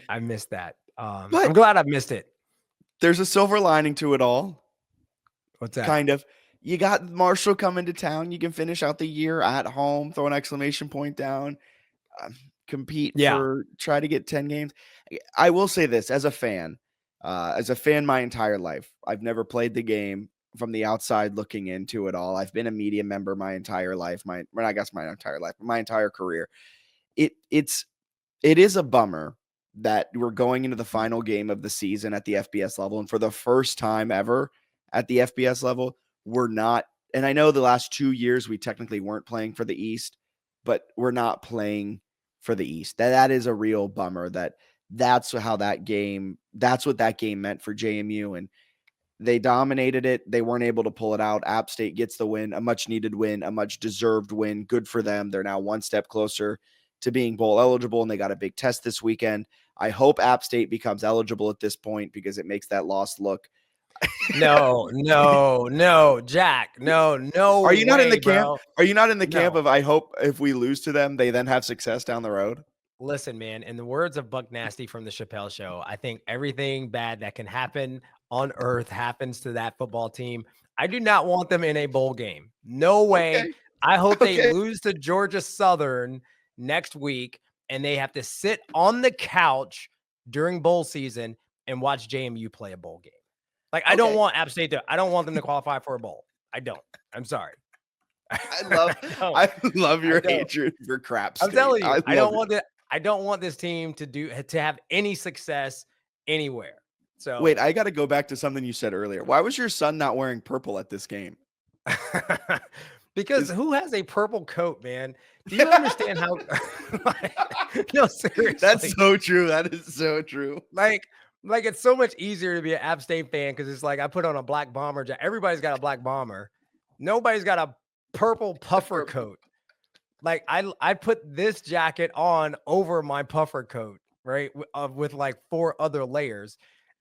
I missed that. I'm glad I missed it. There's a silver lining to it all. What's that? Kind of. You got Marshall coming to town. You can finish out the year at home, throw an exclamation point down, compete for try to get 10 games. I will say this as a fan my entire life. I've never played the game. From the outside looking into it all, I've been a media member my entire life. My entire career. It is a bummer that we're going into the final game of the season at the FBS level, and for the first time ever at the FBS level, we're not. And I know the last 2 years we technically weren't playing for the East, but we're not playing for the East. That is a real bummer. That's what that game meant for JMU, and they dominated it. They weren't able to pull it out. App State gets the win, a much needed win, a much deserved win. Good for them. They're now one step closer to being bowl eligible, and they got a big test this weekend. I hope App State becomes eligible at this point because it makes that loss look. No, Jack. No. Are you not in the camp? Bro. Are you not in the camp of I hope if we lose to them, they then have success down the road? Listen, man, in the words of Buck Nasty from the Chappelle Show, I think everything bad that can happen on earth happens to that football team. I do not want them in a bowl game. No way. Okay. I hope they lose to Georgia Southern next week and they have to sit on the couch during bowl season and watch JMU play a bowl game. Like, I don't want App State I don't want them to qualify for a bowl. I don't. I'm sorry. I love your hatred for crap. I'm telling you, I don't want this team to have any success anywhere. So wait, I got to go back to something you said earlier. Why was your son not wearing purple at this game? Because who has a purple coat, man? Do you understand how? No, seriously. That's so true. That is so true. Like it's so much easier to be an App State fan because it's like I put on a black bomber jacket. Everybody's got a black bomber. Nobody's got a purple puffer coat. Like I put this jacket on over my puffer coat, right? With like 4 other layers.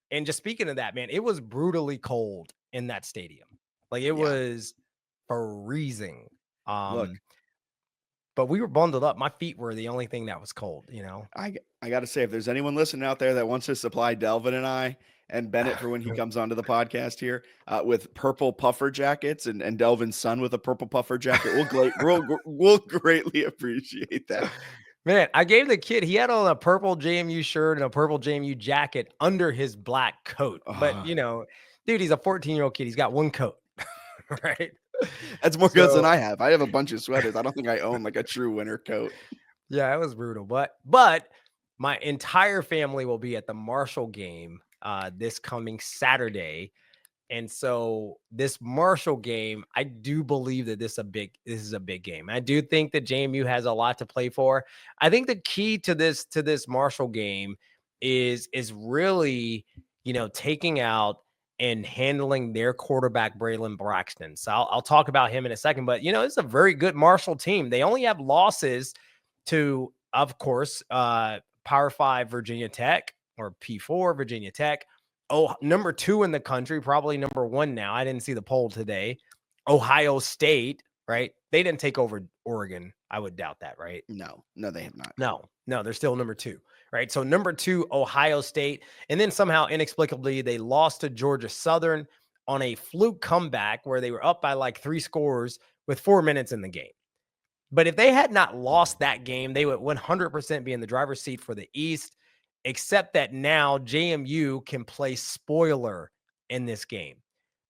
And just speaking of that, man, it was brutally cold in that stadium. Like it was freezing. Look, but we were bundled up. My feet were the only thing that was cold, you know. I got to say, if there's anyone listening out there that wants to supply Delvin and I and Bennett for when he comes onto the podcast here with purple puffer jackets and Delvin's son with a purple puffer jacket, we'll greatly appreciate that. Man, I gave the kid, he had on a purple JMU shirt and a purple JMU jacket under his black coat. But, you know, dude, he's a 14-year-old kid. He's got one coat, right? That's more goods than I have. I have a bunch of sweaters. I don't think I own like a true winter coat. Yeah, it was brutal. But my entire family will be at the Marshall game this coming Saturday. And so this Marshall game, I do believe that this is a big game. I do think that JMU has a lot to play for. I think the key to this Marshall game is really, you know, taking out and handling their quarterback, Braylon Braxton. So I'll talk about him in a second, but you know, it's a very good Marshall team. They only have losses to, of course, Power 5 Virginia Tech, or P4 Virginia Tech. Oh, number 2 in the country, probably number 1 now. I didn't see the poll today. Ohio State, right? They didn't take over Oregon. I would doubt that, right? No, they have not. No, they're still number 2, right? So number 2, Ohio State. And then somehow inexplicably, they lost to Georgia Southern on a fluke comeback where they were up by like 3 scores with 4 minutes in the game. But if they had not lost that game, they would 100% be in the driver's seat for the East, except that now JMU can play spoiler in this game.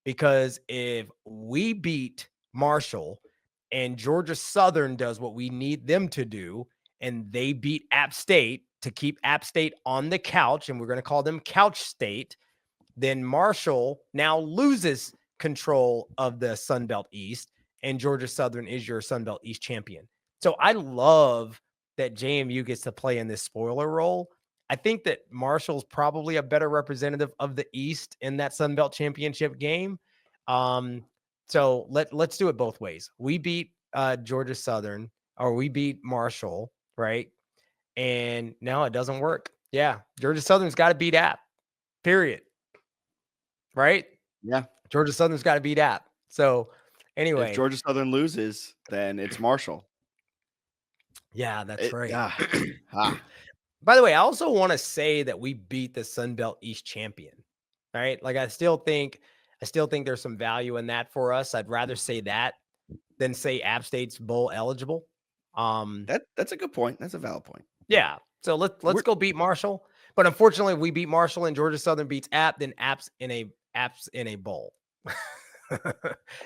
Because if we beat Marshall and Georgia Southern does what we need them to do, and they beat App State to keep App State on the couch, and we're going to call them Couch State, then Marshall now loses control of the Sun Belt East, and Georgia Southern is your Sun Belt East champion. So I love that JMU gets to play in this spoiler role. I think that Marshall's probably a better representative of the East in that Sun Belt championship game. So let's do it both ways. We beat Georgia Southern, or we beat Marshall, right? And now it doesn't work. Yeah, Georgia Southern's got to beat App, period. Right? Yeah. Georgia Southern's got to beat App. So anyway. If Georgia Southern loses, then it's Marshall. Yeah, that's right. By the way, I also want to say that we beat the Sun Belt East champion, right? Like I still think there's some value in that for us. I'd rather say that than say App State's bowl eligible. That's a good point. That's a valid point. Yeah. So let's go beat Marshall. But unfortunately, if we beat Marshall and Georgia Southern beats App, then App's in a bowl.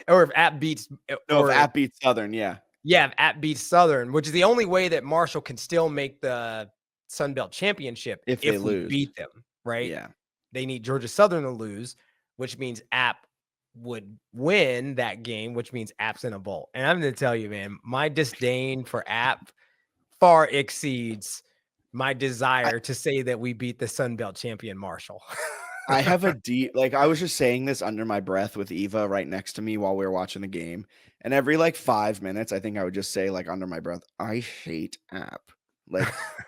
Or if App beats if App beats Southern, yeah. Yeah, if App beats Southern, which is the only way that Marshall can still make the Sun Belt Championship if they lose. Beat them, right? Yeah. They need Georgia Southern to lose, which means App would win that game, which means App's in a bowl. And I'm going to tell you, man, my disdain for App far exceeds my desire to say that we beat the Sun Belt champion Marshall. I have a I was just saying this under my breath with Eva right next to me while we were watching the game. And every 5 minutes, I think I would just say under my breath, I hate App.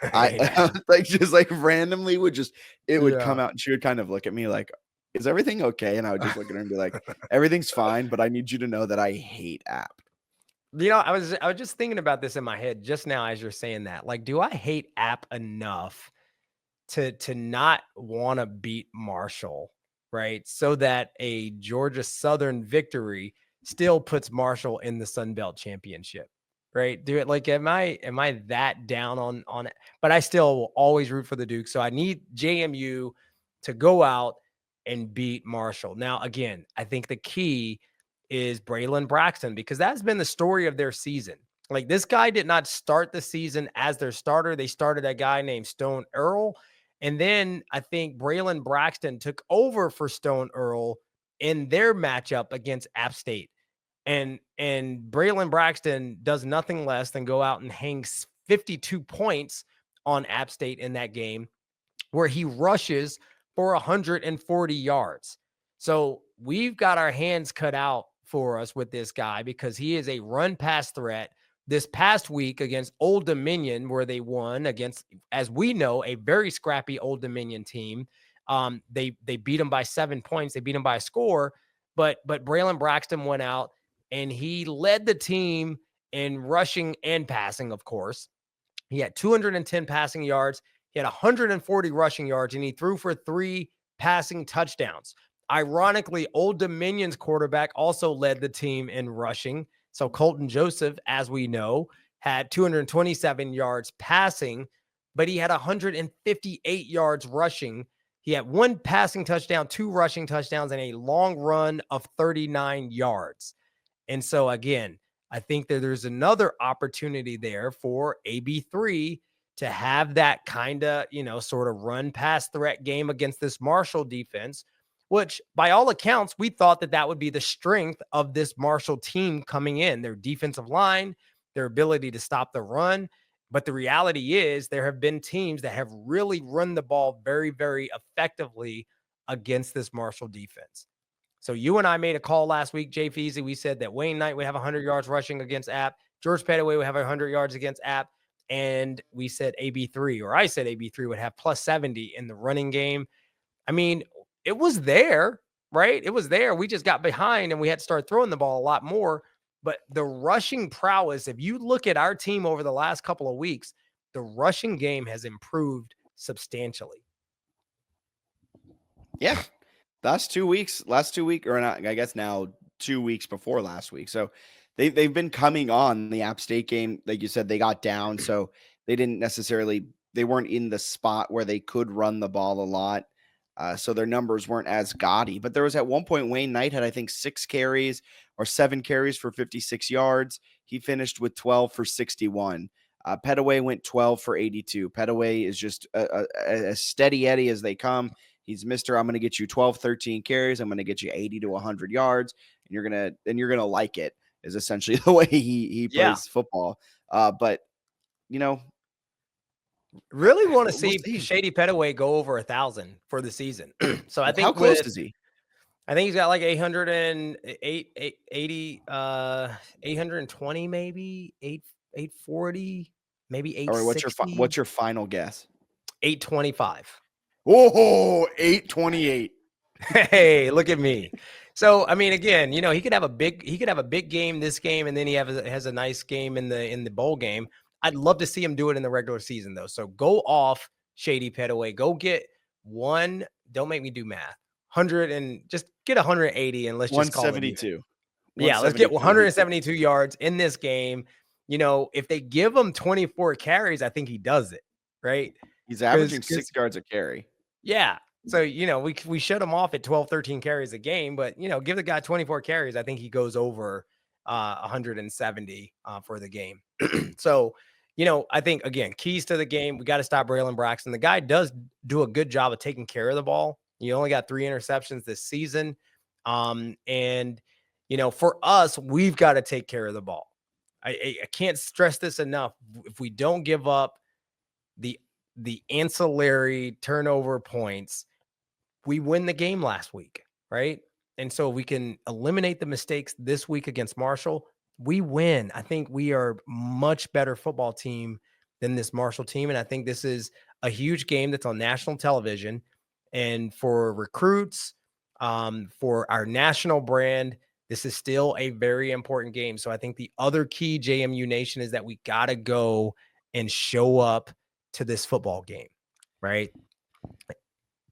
I just randomly would come out, and she would kind of look at me like, is everything okay? And I would just look at her and be like, everything's fine, but I need you to know that I hate App. You know, I was just thinking about this in my head just now as you're saying that. Like, do I hate App enough to not want to beat Marshall, right? So that a Georgia Southern victory still puts Marshall in the Sun Belt Championship, right? Do it am I that down on it? But I still will always root for the Duke. So I need JMU to go out and beat Marshall. Now, again, I think the key is Braylon Braxton, because that's been the story of their season. Like, this guy did not start the season as their starter. They started a guy named Stone Earl. And then I think Braylon Braxton took over for Stone Earl in their matchup against App State. And Braylon Braxton does nothing less than go out and hangs 52 points on App State in that game, where he rushes for 140 yards. So we've got our hands cut out for us with this guy, because he is a run pass threat. This past week against Old Dominion, where they won against, as we know, a very scrappy Old Dominion team. They beat them by 7 points. They beat them by a score, but Braylon Braxton went out and he led the team in rushing and passing, of course. He had 210 passing yards. He had 140 rushing yards, and he threw for 3 passing touchdowns. Ironically, Old Dominion's quarterback also led the team in rushing. So Colton Joseph, as we know, had 227 yards passing, but he had 158 yards rushing. He had 1 passing touchdown, 2 rushing touchdowns, and a long run of 39 yards. And so, again, I think that there's another opportunity there for AB3 to have that kind of, sort of run pass threat game against this Marshall defense, which by all accounts, we thought that that would be the strength of this Marshall team coming in, their defensive line, their ability to stop the run. But the reality is there have been teams that have really run the ball very, very effectively against this Marshall defense. So you and I made a call last week, Jay Feasy. We said that Wayne Knight would have 100 yards rushing against App. George Pettaway would have 100 yards against App. And we said AB3, or I said AB3 would have plus 70 in the running game. I mean, it was there, right? It was there. We just got behind and we had to start throwing the ball a lot more. But the rushing prowess, if you look at our team over the last couple of weeks, the rushing game has improved substantially. Yeah. Last 2 weeks, or not, I guess now 2 weeks before last week. So they've been coming on. The App State game. Like you said, they got down. So they weren't in the spot where they could run the ball a lot. So their numbers weren't as gaudy. But there was at one point, Wayne Knight had, I think, 7 carries for 56 yards. He finished with 12 for 61. Pettaway went 12 for 82. Pettaway is just a steady Eddie as they come. He's Mr. I'm going to get you 12, 13 carries. I'm going to get you 80 to 100 yards, and you're going to like it, is essentially the way he plays football. But really want to see Shady Pettaway go over 1,000 for the season. So I think how close is he? I think he's got like 820, maybe 840, maybe 860. All right, what's your final guess? 825. Oh, 828. Hey, look at me. So, I mean, again, he could have a big game this game, and then he has a nice game in the bowl game. I'd love to see him do it in the regular season, though. So go off Shady Pettaway. Go get one. Don't make me do math. 100 and just get 180, and let's just call it 172. Yeah, let's get 172 yards in this game. If they give him 24 carries, I think he does it, right? He's averaging 6 yards a carry. Yeah. So, we shut him off at 12, 13 carries a game, but, give the guy 24 carries. I think he goes over 170 for the game. So, I think, again, keys to the game, we got to stop Braylon Braxton. The guy does do a good job of taking care of the ball. He only got 3 interceptions this season. And, for us, we've got to take care of the ball. I can't stress this enough. If we don't give up the ancillary turnover points, we win the game last week, right? And so we can eliminate the mistakes this week against Marshall. We win. I think we are much better football team than this Marshall team. And I think this is a huge game that's on national television. And for recruits, for our national brand, this is still a very important game. So I think the other key, JMU Nation, is that we got to go and show up to this football game, right?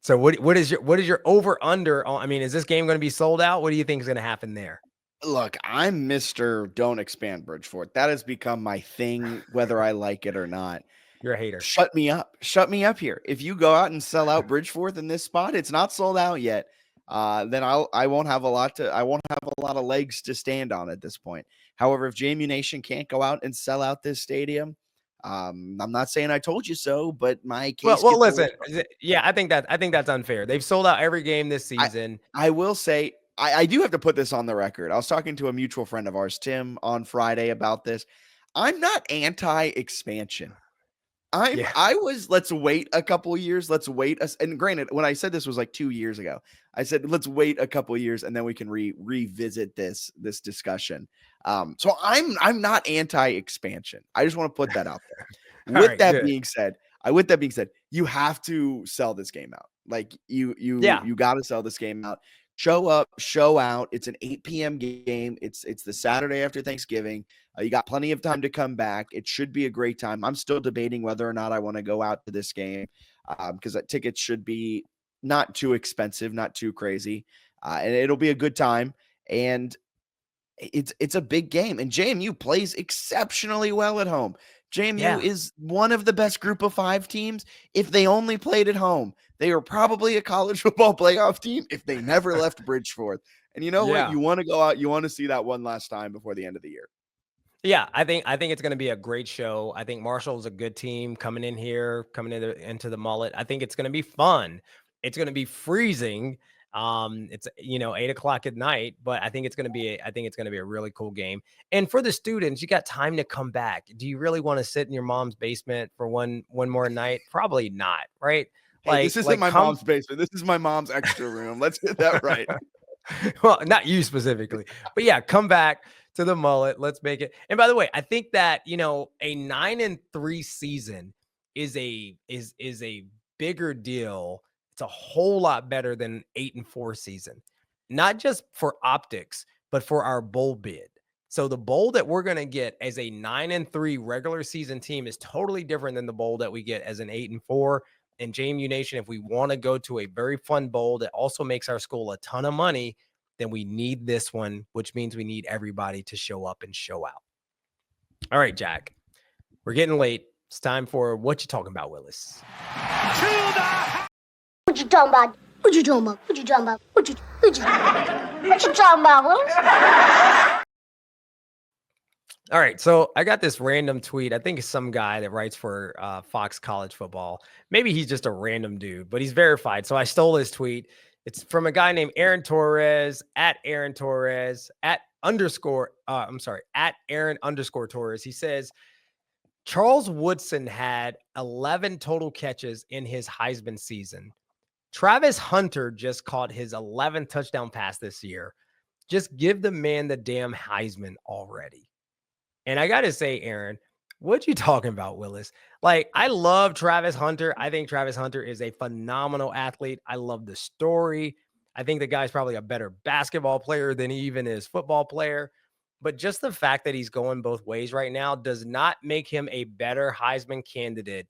So what is your over under? I mean, is this game going to be sold out? What do you think is going to happen there? Look, I'm Mr. Don't expand Bridgeport. That has become my thing, whether I like it or not. You're a hater. Shut me up here. If you go out and sell out Bridgeport in this spot, it's not sold out yet. Then I won't have a lot of legs to stand on at this point. However, if JMU Nation can't go out and sell out this stadium, I'm not saying I told you so, but my case. Well, listen. Yeah, I think that's unfair. They've sold out every game this season. I will say I do have to put this on the record. I was talking to a mutual friend of ours, Tim, on Friday about this. I'm not anti-expansion. I was, let's wait a couple of years. Let's wait. And granted, when I said this was like 2 years ago, I said, let's wait a couple of years and then we can revisit this discussion. So I'm not anti-expansion. I just want to put that out there. With that being said, you have to sell this game out. Like you got to sell this game out. Show up, show out. It's an 8 p.m. game. It's the Saturday after Thanksgiving. You got plenty of time to come back. It should be a great time. I'm still debating whether or not I want to go out to this game because tickets should be not too expensive, not too crazy, and it'll be a good time. And it's a big game, and JMU plays exceptionally well at home. JMU is one of the best group of 5 teams. If they only played at home, they are probably a college football playoff team if they never left Bridgeforth. And you know what? You want to go out, you want to see that one last time before the end of the year. Yeah, I think it's going to be a great show. I think Marshall's a good team coming in here, into the Mullet. I think it's going to be fun. It's going to be freezing. It's 8:00 at night, but I think it's going to be a really cool game. And for the students, you got time to come back. Do you really want to sit in your mom's basement for one more night? Probably not, right? Hey, this isn't my mom's basement. This is my mom's extra room. Let's get that right. Well, not you specifically, but yeah, come back to the Mullet. Let's make it. And by the way, I think that, a 9-3 season is a bigger deal. It's a whole lot better than 8-4 season, not just for optics, but for our bowl bid. So the bowl that we're going to get as a 9-3 regular season team is totally different than the bowl that we get as an 8-4. And JMU Nation, if we want to go to a very fun bowl that also makes our school a ton of money, then we need this one, which means we need everybody to show up and show out. All right, Jack, we're getting late. It's time for What You Talking About, Willis. What you talking about? What you talking about? What you talking about? What you talking about, Willis? All right, so I got this random tweet. I think it's some guy that writes for Fox College Football. Maybe he's just a random dude, but he's verified. So I stole his tweet. It's from a guy named Aaron Torres, at Aaron Torres, at Aaron Torres. He says, Charles Woodson had 11 total catches in his Heisman season. Travis Hunter just caught his 11th touchdown pass this year. Just give the man the damn Heisman already. And I got to say, Aaron, what you talking about, Willis? Like, I love Travis Hunter. I think Travis Hunter is a phenomenal athlete. I love the story. I think the guy's probably a better basketball player than he even is football player. But just the fact that he's going both ways right now does not make him a better Heisman candidate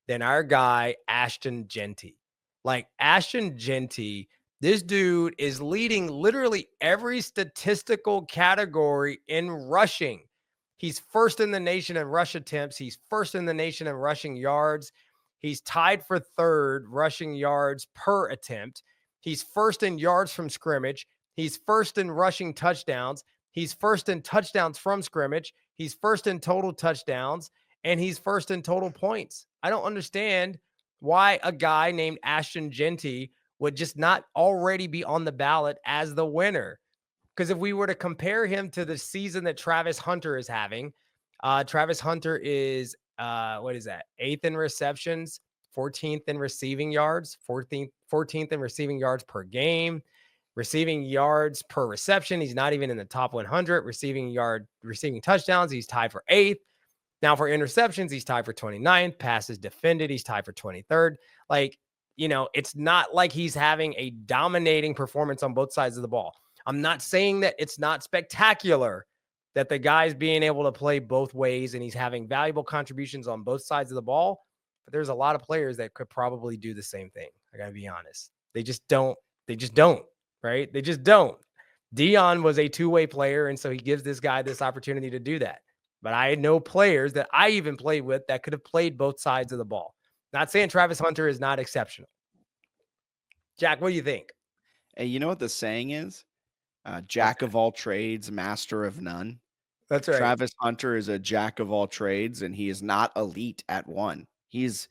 than our guy, Ashton Jeanty. Like, Ashton Jeanty, this dude is leading literally every statistical category in rushing. He's first in the nation in rush attempts. He's first in the nation in rushing yards. He's tied for third rushing yards per attempt. He's first in yards from scrimmage. He's first in rushing touchdowns. He's first in touchdowns from scrimmage. He's first in total touchdowns. And he's first in total points. I don't understand why a guy named Ashton Jeanty would just not already be on the ballot as the winner. Because if we were to compare him to the season that Travis Hunter is having, Travis Hunter is, 8th in receptions, 14th in receiving yards, 14th in receiving yards per game, receiving yards per reception. He's not even in the top 100. Receiving touchdowns, he's tied for 8th. Now for interceptions, he's tied for 29th. Passes defended, he's tied for 23rd. Like, it's not like he's having a dominating performance on both sides of the ball. I'm not saying that it's not spectacular that the guy's being able to play both ways and he's having valuable contributions on both sides of the ball, but there's a lot of players that could probably do the same thing. I got to be honest. They just don't, right? They just don't. Dion was a two-way player, and so he gives this guy this opportunity to do that. But I know players that I even played with that could have played both sides of the ball. Not saying Travis Hunter is not exceptional. Jack, what do you think? Hey, you know what the saying is? Jack of all trades, master of none. That's right. Travis Hunter is a jack of all trades, and he is not elite at one. His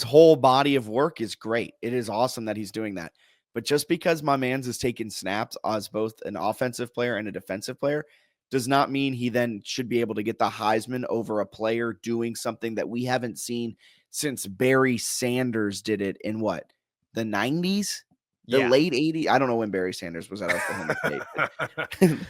whole body of work is great. It is awesome that he's doing that. But just because my man's is taking snaps as both an offensive player and a defensive player does not mean he then should be able to get the Heisman over a player doing something that we haven't seen since Barry Sanders did it in what? The 90s? The late 80s. I don't know when Barry Sanders was at Oklahoma State.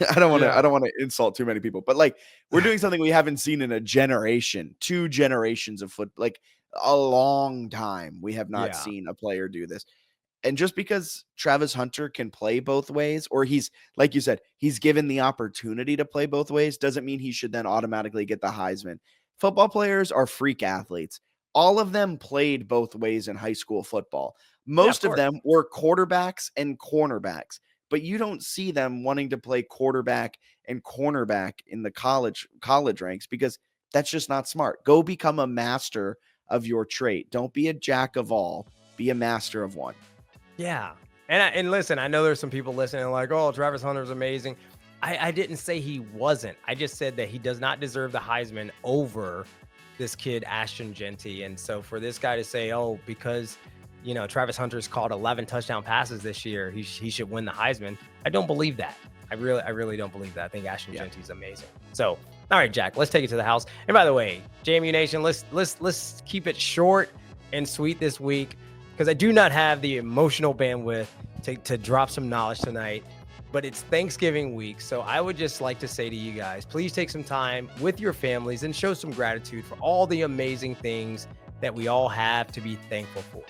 I don't want to insult too many people, but like, we're doing something we haven't seen in a generation, 2 generations of foot, like a long time. We have not seen a player do this. And just because Travis Hunter can play both ways, or he's, like you said, he's given the opportunity to play both ways, doesn't mean he should then automatically get the Heisman. Football players are freak athletes. All of them played both ways in high school football. Most of them were quarterbacks and cornerbacks, but you don't see them wanting to play quarterback and cornerback in the college ranks because that's just not smart. Go become a master of your trait. Don't be a jack of all. Be a master of one. Yeah. And listen, I know there's some people listening like, oh, Travis Hunter's amazing. I didn't say he wasn't. I just said that he does not deserve the Heisman over this kid, Ashton Genty. And so for this guy to say, oh, because, Travis Hunter's caught 11 touchdown passes this year, he should win the Heisman. I don't believe that. I really don't believe that. I think Ashton Genty's amazing. So, all right, Jack, let's take it to the house. And by the way, JMU Nation, let's keep it short and sweet this week, because I do not have the emotional bandwidth to drop some knowledge tonight, but it's Thanksgiving week. So I would just like to say to you guys, please take some time with your families and show some gratitude for all the amazing things that we all have to be thankful for.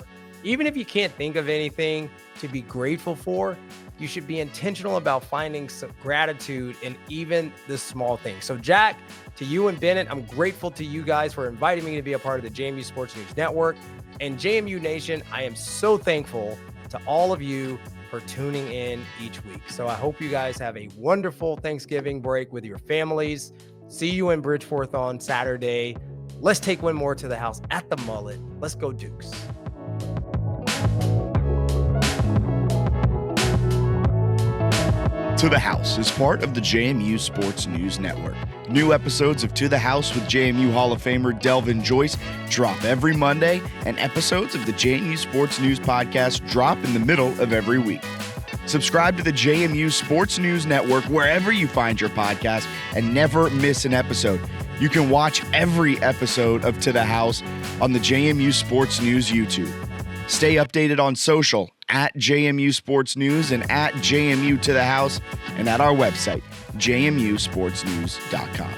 Even if you can't think of anything to be grateful for, you should be intentional about finding some gratitude in even the small things. So Jack, to you and Bennett, I'm grateful to you guys for inviting me to be a part of the JMU Sports News Network. And JMU Nation, I am so thankful to all of you for tuning in each week. So I hope you guys have a wonderful Thanksgiving break with your families. See you in Bridgeforth on Saturday. Let's take one more to the house at the Mullet. Let's go Dukes. To the House is part of the JMU Sports News Network. New episodes of To the House with JMU Hall of Famer Delvin Joyce drop every Monday, and episodes of the JMU Sports News podcast drop in the middle of every week. Subscribe to the JMU Sports News Network wherever you find your podcast and never miss an episode. You can watch every episode of To the House on the JMU Sports News YouTube. Stay updated on social at JMU Sports News and at JMU To the House, and at our website, jmusportsnews.com.